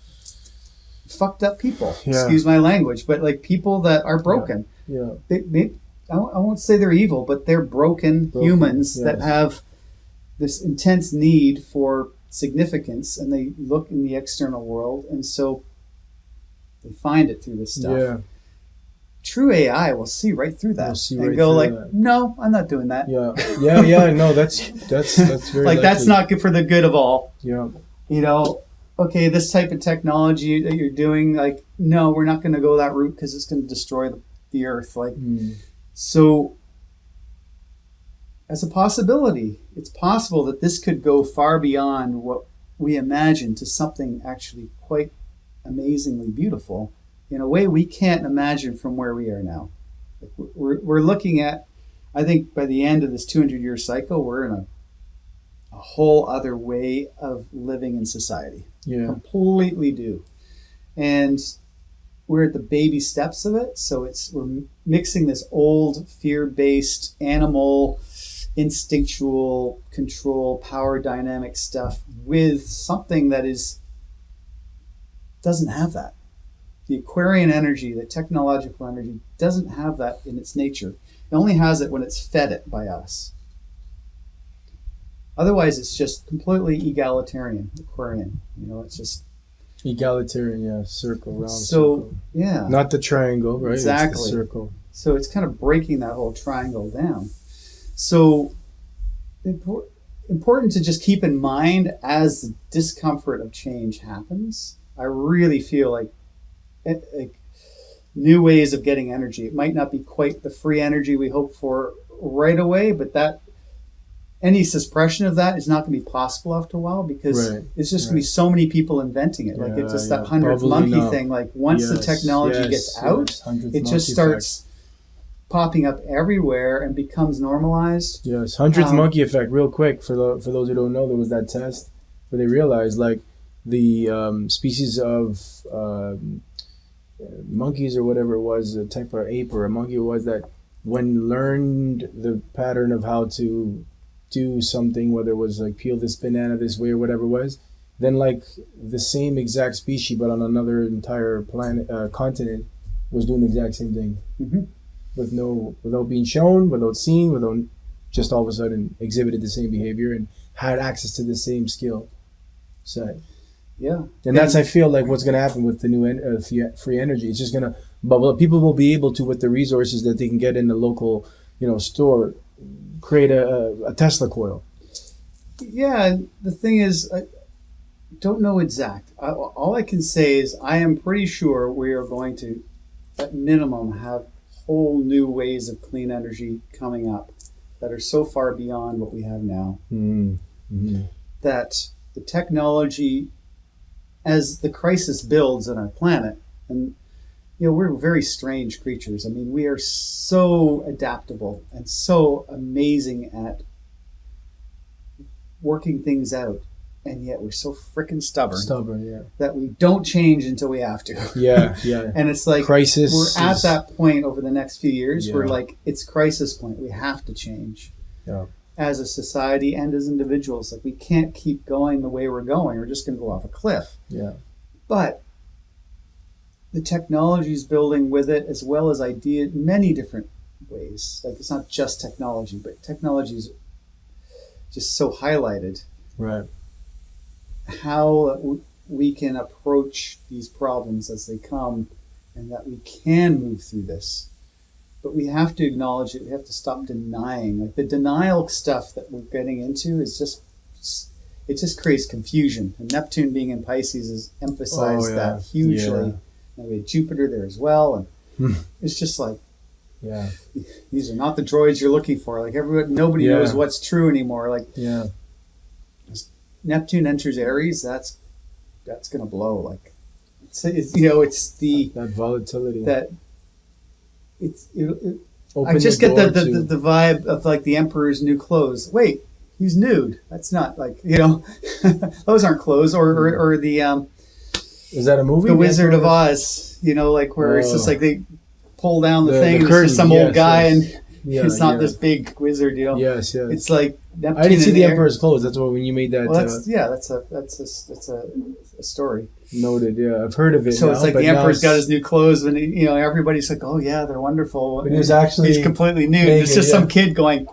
[SPEAKER 1] Fucked up people. Excuse my language, but like people that are broken. I won't say they're evil, but they're broken humans that have this intense need for significance, and they look in the external world, and so they find it through this stuff. True AI will see right through that and go like, no, I'm not doing that.
[SPEAKER 2] No, that's very
[SPEAKER 1] like likely. That's not good for the good of all. Okay, this type of technology that you're doing, like, no, we're not going to go that route because it's going to destroy the earth. So as a possibility, it's possible that this could go far beyond what we imagine to something actually quite amazingly beautiful in a way we can't imagine from where we are now. We're looking at, I think by the end of this 200-year cycle, we're in a whole other way of living in society.
[SPEAKER 2] Yeah.
[SPEAKER 1] Completely do. And we're at the baby steps of it. So we're mixing this old fear-based animal instinctual control power dynamic stuff with something that doesn't have that. The Aquarian energy, the technological energy, doesn't have that in its nature. It only has it when it's fed it by us. Otherwise, it's just completely egalitarian, Aquarian. It's just
[SPEAKER 2] egalitarian, yeah, circle, round
[SPEAKER 1] circle. Yeah.
[SPEAKER 2] Not the triangle, right?
[SPEAKER 1] Exactly.
[SPEAKER 2] It's the circle.
[SPEAKER 1] So it's kind of breaking that whole triangle down. So important to just keep in mind as the discomfort of change happens. I really feel like new ways of getting energy. It might not be quite the free energy we hope for right away, but that any suppression of that is not going to be possible after a while because it's just going to be so many people inventing it. Like it's just that 100th monkey thing. Like once the technology gets out, it just starts popping up everywhere and becomes normalized.
[SPEAKER 2] Yes, 100th monkey effect. Real quick, for those who don't know, there was that test where they realized like the species of monkeys or whatever it was, a type of ape or a monkey was that when learned the pattern of how to do something, whether it was like peel this banana this way or whatever it was, then like the same exact species but on another entire planet continent was doing the exact same thing.
[SPEAKER 1] Mm-hmm.
[SPEAKER 2] Without being shown, without seen, without just all of a sudden exhibited the same behavior and had access to the same skill set.
[SPEAKER 1] Yeah.
[SPEAKER 2] And that's, I feel like, what's going to happen with the new free energy. It's just going to bubble up. People will be able to, with the resources that they can get in the local, store, create a Tesla coil.
[SPEAKER 1] Yeah. The thing is, I don't know exact. All I can say is I am pretty sure we are going to, at minimum, have whole new ways of clean energy coming up that are so far beyond what we have now.
[SPEAKER 2] Mm-hmm.
[SPEAKER 1] That the technology, as the crisis builds on our planet, and we're very strange creatures. I mean, we are so adaptable and so amazing at working things out, and yet we're so freaking stubborn.
[SPEAKER 2] Yeah.
[SPEAKER 1] That we don't change until we have to.
[SPEAKER 2] Yeah.
[SPEAKER 1] And it's like
[SPEAKER 2] crisis.
[SPEAKER 1] We're at that point over the next few years where like it's crisis point. We have to change.
[SPEAKER 2] Yeah.
[SPEAKER 1] As a society and as individuals, like we can't keep going the way we're going. We're just going to go off a cliff.
[SPEAKER 2] Yeah.
[SPEAKER 1] But the technology is building with it, as well as ideas, many different ways. Like it's not just technology, but technology is just so highlighted.
[SPEAKER 2] Right.
[SPEAKER 1] How we can approach these problems as they come, and that we can move through this. But we have to acknowledge it. We have to stop denying. Like the denial stuff that we're getting into is just creates confusion. And Neptune being in Pisces has emphasized that hugely.
[SPEAKER 2] Yeah.
[SPEAKER 1] And we had Jupiter there as well. And it's just like, these are not the droids you're looking for. Like nobody knows what's true anymore. Like, Neptune enters Aries, that's going to blow. Like, it's the
[SPEAKER 2] that volatility
[SPEAKER 1] that. I just get the vibe of like the Emperor's new clothes. Wait, he's nude. That's not like those aren't clothes. Or the
[SPEAKER 2] is that a movie?
[SPEAKER 1] The Wizard of Oz. Like where it's just like they pull down the thing. And it's just some old guy, and it's not this big wizard.
[SPEAKER 2] Yes.
[SPEAKER 1] It's like Neptune.
[SPEAKER 2] I didn't see the Emperor's clothes. That's when you made that.
[SPEAKER 1] Well, that's a story.
[SPEAKER 2] Noted. Yeah, I've heard of it.
[SPEAKER 1] So it's like the Emperor's got his new clothes, and everybody's like, "Oh yeah, they're wonderful."
[SPEAKER 2] But he's
[SPEAKER 1] completely nude. It's just some kid going,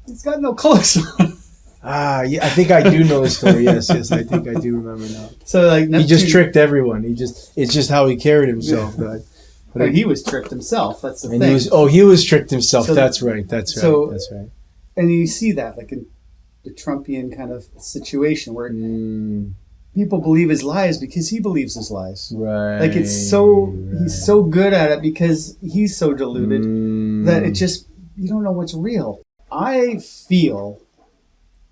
[SPEAKER 1] "He's got no clothes on."
[SPEAKER 2] I think I do know the story. Yes, I think I do remember now.
[SPEAKER 1] So like Neptune,
[SPEAKER 2] he just tricked everyone. It's just how he carried himself.
[SPEAKER 1] Yeah. But he was tricked himself. That's the thing.
[SPEAKER 2] He was tricked himself. So that's right. That's right.
[SPEAKER 1] And you see that like in the Trumpian kind of situation where people believe his lies because he believes his lies.
[SPEAKER 2] Right.
[SPEAKER 1] Like he's so good at it because he's so deluded that it just, you don't know what's real. I feel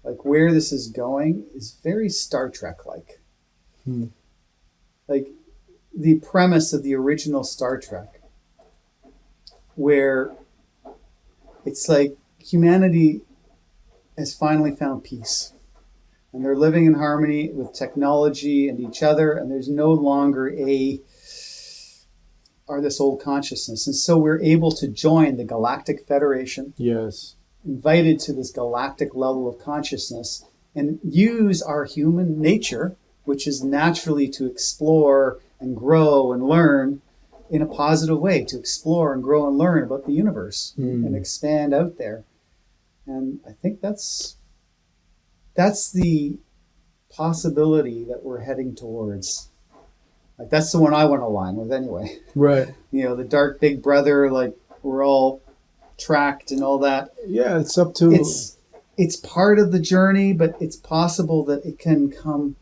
[SPEAKER 1] like where this is going is very Star Trek-like. Like the premise of the original Star Trek, where it's like humanity has finally found peace. and they're living in harmony with technology and each other, and there's no longer this old consciousness. And so we're able to join the Galactic Federation,
[SPEAKER 2] Yes.
[SPEAKER 1] invited to this galactic level of consciousness, and use our human nature, which is naturally to explore and grow and learn in a positive way, to explore and grow and learn about the universe and expand out there. And I think that's the possibility that we're heading towards. Like, that's the one I want to align with anyway.
[SPEAKER 2] Right.
[SPEAKER 1] The dark big brother, like, we're all tracked and all that.
[SPEAKER 2] Yeah, it's up to...
[SPEAKER 1] It's part of the journey, but it's possible that it can come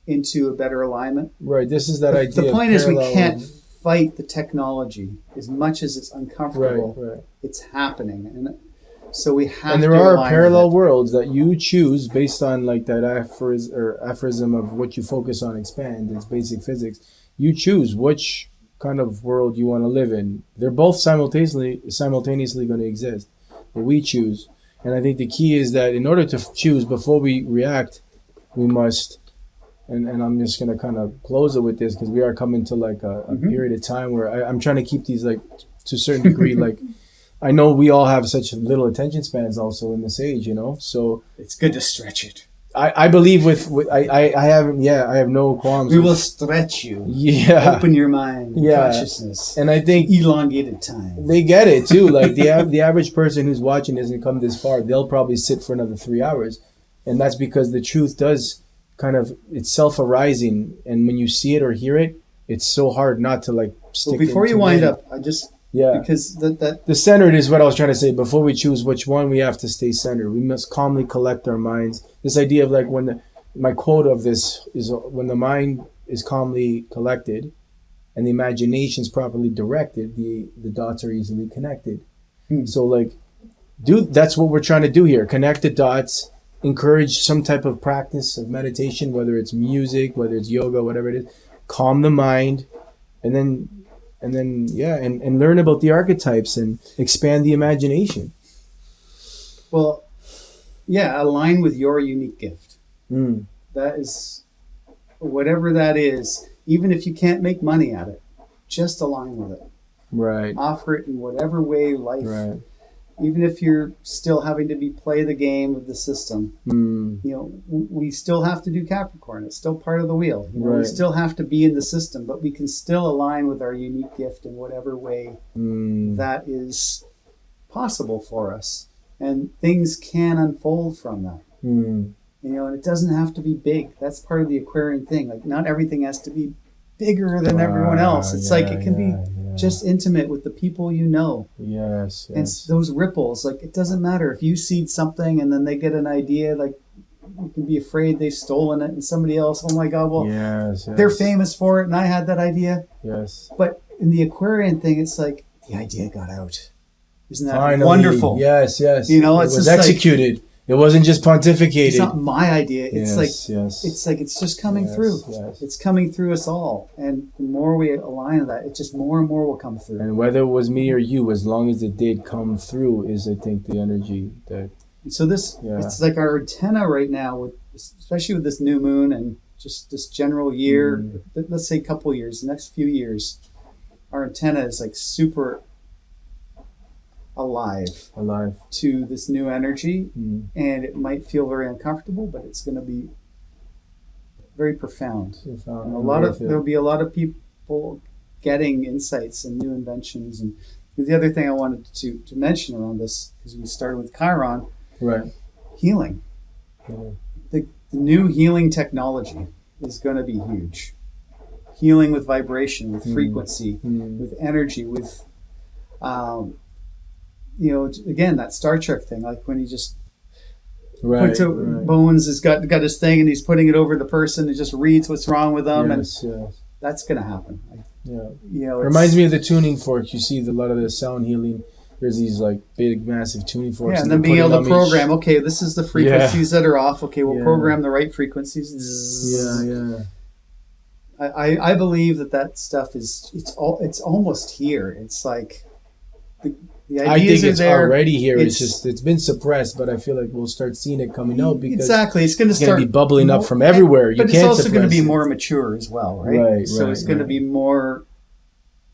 [SPEAKER 1] into a better alignment.
[SPEAKER 2] Right, this is that idea.
[SPEAKER 1] The point is, we
[SPEAKER 2] parallel...
[SPEAKER 1] can't fight the technology as much as it's uncomfortable.
[SPEAKER 2] Right.
[SPEAKER 1] It's happening, and so we have.
[SPEAKER 2] And there are parallel worlds that you choose based on like that aphorism of what you focus on, expand. It's basic physics. You choose which kind of world you want to live in. They're both simultaneously going to exist, but we choose. And I think the key is that in order to choose before we react, we must. And I'm just going to kind of close it with this because we are coming to like a period of time where I'm trying to keep these like to a certain degree. Like, I know we all have such little attention spans also in this age, so
[SPEAKER 1] it's good to stretch it.
[SPEAKER 2] I believe I have no qualms.
[SPEAKER 1] We will stretch you.
[SPEAKER 2] Yeah.
[SPEAKER 1] Open your mind, consciousness.
[SPEAKER 2] And I think
[SPEAKER 1] elongated time.
[SPEAKER 2] They get it too. Like the average person who's watching doesn't come this far. They'll probably sit for another 3 hours. And that's because the truth does kind of, it's self-arising, and when you see it or hear it, it's so hard not to like stick.
[SPEAKER 1] Well, before you wind up, I just because
[SPEAKER 2] the centered is what I was trying to say. Before we choose which one, we have to stay centered. We must calmly collect our minds. This idea of like my quote of this is when the mind is calmly collected, and the imagination is properly directed, the dots are easily connected. So like, that's what we're trying to do here. Connect the dots. Encourage some type of practice of meditation, whether it's music, whether it's yoga, whatever it is. Calm the mind, and then learn about the archetypes and expand the imagination.
[SPEAKER 1] Well, yeah, align with your unique gift. That is, whatever that is, even if you can't make money at it, just align with it.
[SPEAKER 2] Right.
[SPEAKER 1] Offer it in whatever way life.
[SPEAKER 2] Right.
[SPEAKER 1] Even if you're still having to play the game of the system, we still have to do Capricorn. It's still part of the wheel. We still have to be in the system, but we can still align with our unique gift in whatever way that is possible for us. And things can unfold from that. And it doesn't have to be big. That's part of the Aquarian thing. Like, not everything has to be bigger than everyone else. It's it can be just intimate with the people you know.
[SPEAKER 2] Yes.
[SPEAKER 1] And those ripples, like, it doesn't matter if you seed something and then they get an idea, like, you can be afraid they've stolen it, and somebody else, oh my God, well, they're famous for it and I had that idea.
[SPEAKER 2] Yes.
[SPEAKER 1] But in the Aquarian thing, it's like, the idea got out. Isn't that
[SPEAKER 2] Finally,
[SPEAKER 1] wonderful?
[SPEAKER 2] Yes.
[SPEAKER 1] It
[SPEAKER 2] was just executed. It wasn't just pontificated.
[SPEAKER 1] It's not my idea. It's it's just coming through.
[SPEAKER 2] Yes.
[SPEAKER 1] It's coming through us all. And the more we align with that, it just more and more will come through.
[SPEAKER 2] And whether it was me or you, as long as it did come through, is I think the energy that.
[SPEAKER 1] So it's like our antenna right now, especially with this new moon and just this general year. Let's say a couple of years, the next few years, our antenna is like super alive to this new energy, and it might feel very uncomfortable, but it's going to be very profound. And there'll be a lot of people getting insights and new inventions. And the other thing I wanted to mention around this, because we started with Chiron, healing. The new healing technology is going to be huge. Healing with vibration, with frequency, with energy, with again, that Star Trek thing, like when he just Bones has got his thing and he's putting it over the person and just reads what's wrong with them, that's going to happen.
[SPEAKER 2] It reminds me of the tuning forks. You see a lot of the sound healing. There's these like big, massive tuning forks.
[SPEAKER 1] And then being able to program. Okay, this is the frequencies that are off. Okay, we'll program the right frequencies. I believe that stuff is it's almost here. It's like The
[SPEAKER 2] I
[SPEAKER 1] ideas
[SPEAKER 2] think it's
[SPEAKER 1] are there.
[SPEAKER 2] already here. It's been suppressed, but I feel like we'll start seeing it coming out because
[SPEAKER 1] exactly. It's going to start
[SPEAKER 2] be bubbling up from everywhere.
[SPEAKER 1] But it's also going to be more mature as well, right?
[SPEAKER 2] Right.
[SPEAKER 1] So it's going to be more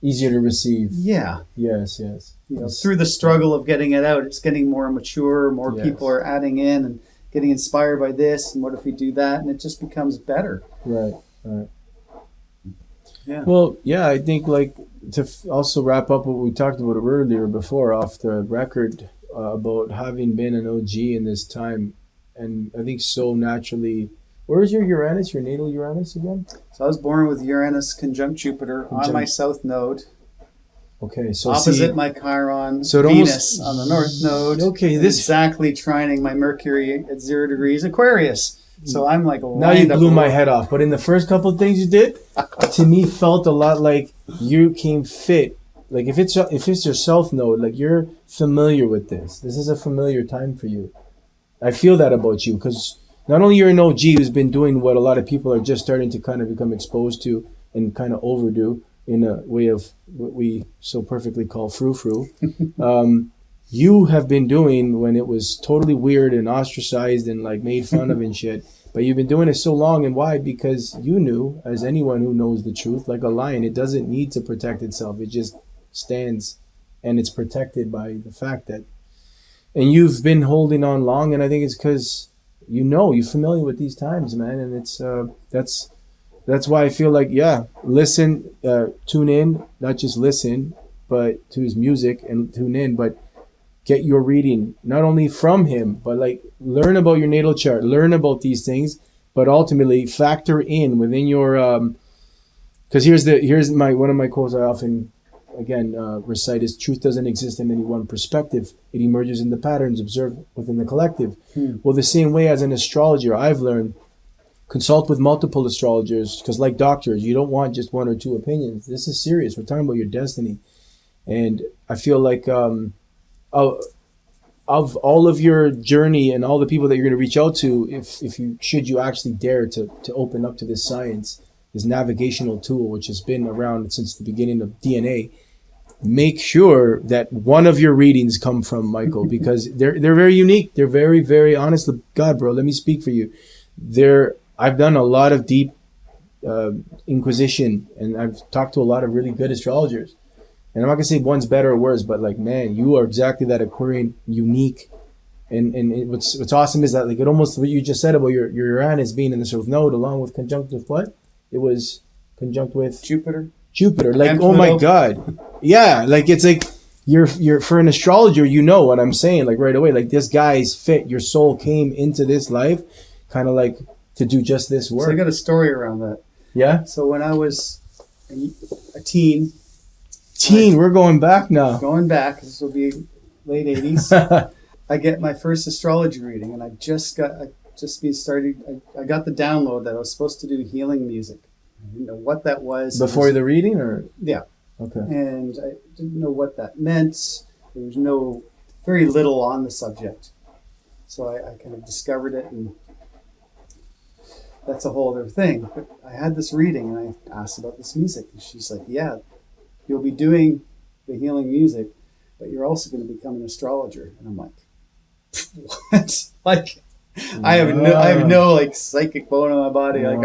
[SPEAKER 2] easier to receive.
[SPEAKER 1] Yeah.
[SPEAKER 2] Yes.
[SPEAKER 1] Through the struggle of getting it out, it's getting more mature. More people are adding in and getting inspired by this. And what if we do that? And it just becomes better.
[SPEAKER 2] Right.
[SPEAKER 1] Yeah.
[SPEAKER 2] Well, yeah, I think like to also wrap up what we talked about earlier before off the record about having been an OG in this time, and I think so naturally. Where is your Uranus, your natal Uranus again?
[SPEAKER 1] So I was born with Uranus conjunct Jupiter on my south node.
[SPEAKER 2] Okay, so
[SPEAKER 1] opposite my Chiron,
[SPEAKER 2] so
[SPEAKER 1] Venus on the north node.
[SPEAKER 2] Okay,
[SPEAKER 1] this exactly trining my Mercury at 0 degrees Aquarius. So I'm like
[SPEAKER 2] now you blew my head off. But in the first couple of things you did, to me felt a lot like you came fit. Like if it's your south node, like you're familiar with this. This is a familiar time for you. I feel that about you because not only you're an OG who's been doing what a lot of people are just starting to kind of become exposed to and kind of overdo in a way of what we so perfectly call frou-frou. You have been doing when it was totally weird and ostracized and like made fun of and shit. But you've been doing it so long, and why? Because you knew, as anyone who knows the truth, like a lion, it doesn't need to protect itself. It just stands and it's protected by the fact that, and you've been holding on long, and I think it's because you're familiar with these times, man, and it's that's why I feel like listen, tune in, not just listen, but to his music and tune in, but get your reading not only from him, but like learn about your natal chart, learn about these things, but ultimately factor in within your because here's one of my quotes I often recite is truth doesn't exist in any one perspective. It emerges in the patterns observed within the collective. Well, the same way as an astrologer, I've learned consult with multiple astrologers because like doctors, you don't want just one or two opinions. This is serious. We're talking about your destiny. And I feel like of all of your journey and all the people that you're going to reach out to, if you actually dare to open up to this science, this navigational tool, which has been around since the beginning of DNA, make sure that one of your readings come from Michael because they're very unique. They're very, very honest. God, bro, let me speak for you. I've done a lot of deep inquisition, and I've talked to a lot of really good astrologers. And I'm not gonna say one's better or worse, but like, man, you are exactly that Aquarian, unique. And what's awesome is that like it almost what you just said about your Uranus being in the south node, along with conjunct with what? It was conjunct with
[SPEAKER 1] Jupiter.
[SPEAKER 2] Like,
[SPEAKER 1] and
[SPEAKER 2] oh
[SPEAKER 1] Pluto.
[SPEAKER 2] my God, yeah, like it's like you're for an astrologer, you know what I'm saying, like right away, like this guy's fit. Your soul came into this life, kind of like to do just this work.
[SPEAKER 1] So I got a story around that.
[SPEAKER 2] Yeah.
[SPEAKER 1] So when I was a teen.
[SPEAKER 2] We're going back now.
[SPEAKER 1] Going back, this will be late 80s. I get my first astrology reading, and I got the download that I was supposed to do healing music. I didn't know what that was.
[SPEAKER 2] Before the reading, or
[SPEAKER 1] yeah,
[SPEAKER 2] okay.
[SPEAKER 1] And I didn't know what that meant. There was very little on the subject, so I kind of discovered it, and that's a whole other thing. But I had this reading, and I asked about this music, and she's like, "Yeah, you'll be doing the healing music, but you're also going to become an astrologer." And I'm like, what? Like, I have no like psychic bone in my body. Like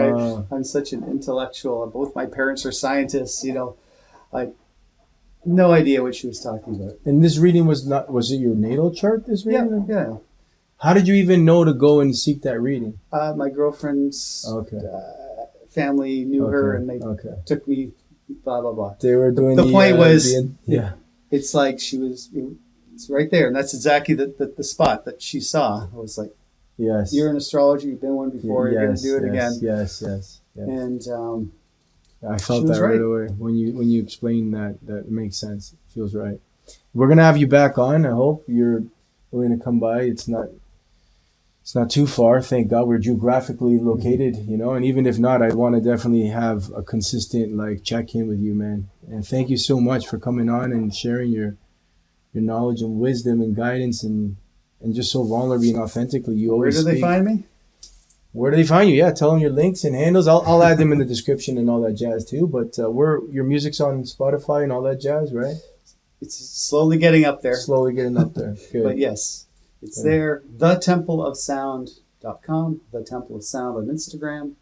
[SPEAKER 1] I'm such an intellectual. Both my parents are scientists, like no idea what she was talking about.
[SPEAKER 2] And this reading was it your natal chart, this reading?
[SPEAKER 1] Yeah.
[SPEAKER 2] How did you even know to go and seek that reading?
[SPEAKER 1] My girlfriend's family knew her, and they took me, blah, blah, blah.
[SPEAKER 2] They were doing
[SPEAKER 1] the point was, it's like it's right there. And that's exactly the spot that she saw. I was like,
[SPEAKER 2] yes,
[SPEAKER 1] you're an astrologer. You've been one before. You're going to do it again.
[SPEAKER 2] Yes.
[SPEAKER 1] And
[SPEAKER 2] I felt that right away. When you explain that makes sense. It feels right. We're going to have you back on. I hope you're willing to come by. It's not too far. Thank God we're geographically located, and even if not, I'd want to definitely have a consistent check-in with you, man. And thank you so much for coming on and sharing your knowledge and wisdom and guidance and just so vulnerable and authentically.
[SPEAKER 1] Where do they find me?
[SPEAKER 2] Where do they find you? Yeah, tell them your links and handles. I'll add them in the description and all that jazz too. But your music's on Spotify and all that jazz, right?
[SPEAKER 1] It's slowly getting up there.
[SPEAKER 2] Slowly getting up there. Good.
[SPEAKER 1] But yes, it's there. TheTempleOfSound.com. The Temple of Sound on Instagram.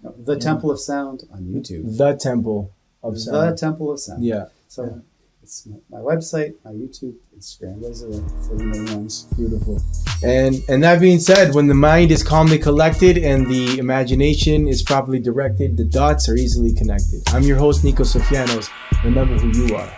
[SPEAKER 1] No, the Temple of Sound on YouTube.
[SPEAKER 2] The Temple of Sound.
[SPEAKER 1] The Temple of Sound.
[SPEAKER 2] Yeah.
[SPEAKER 1] So it's my website, my YouTube, Instagram. Those are the three main ones.
[SPEAKER 2] Beautiful. And that being said, when the mind is calmly collected and the imagination is properly directed, the dots are easily connected. I'm your host, Nico Sofianos. Remember who you are.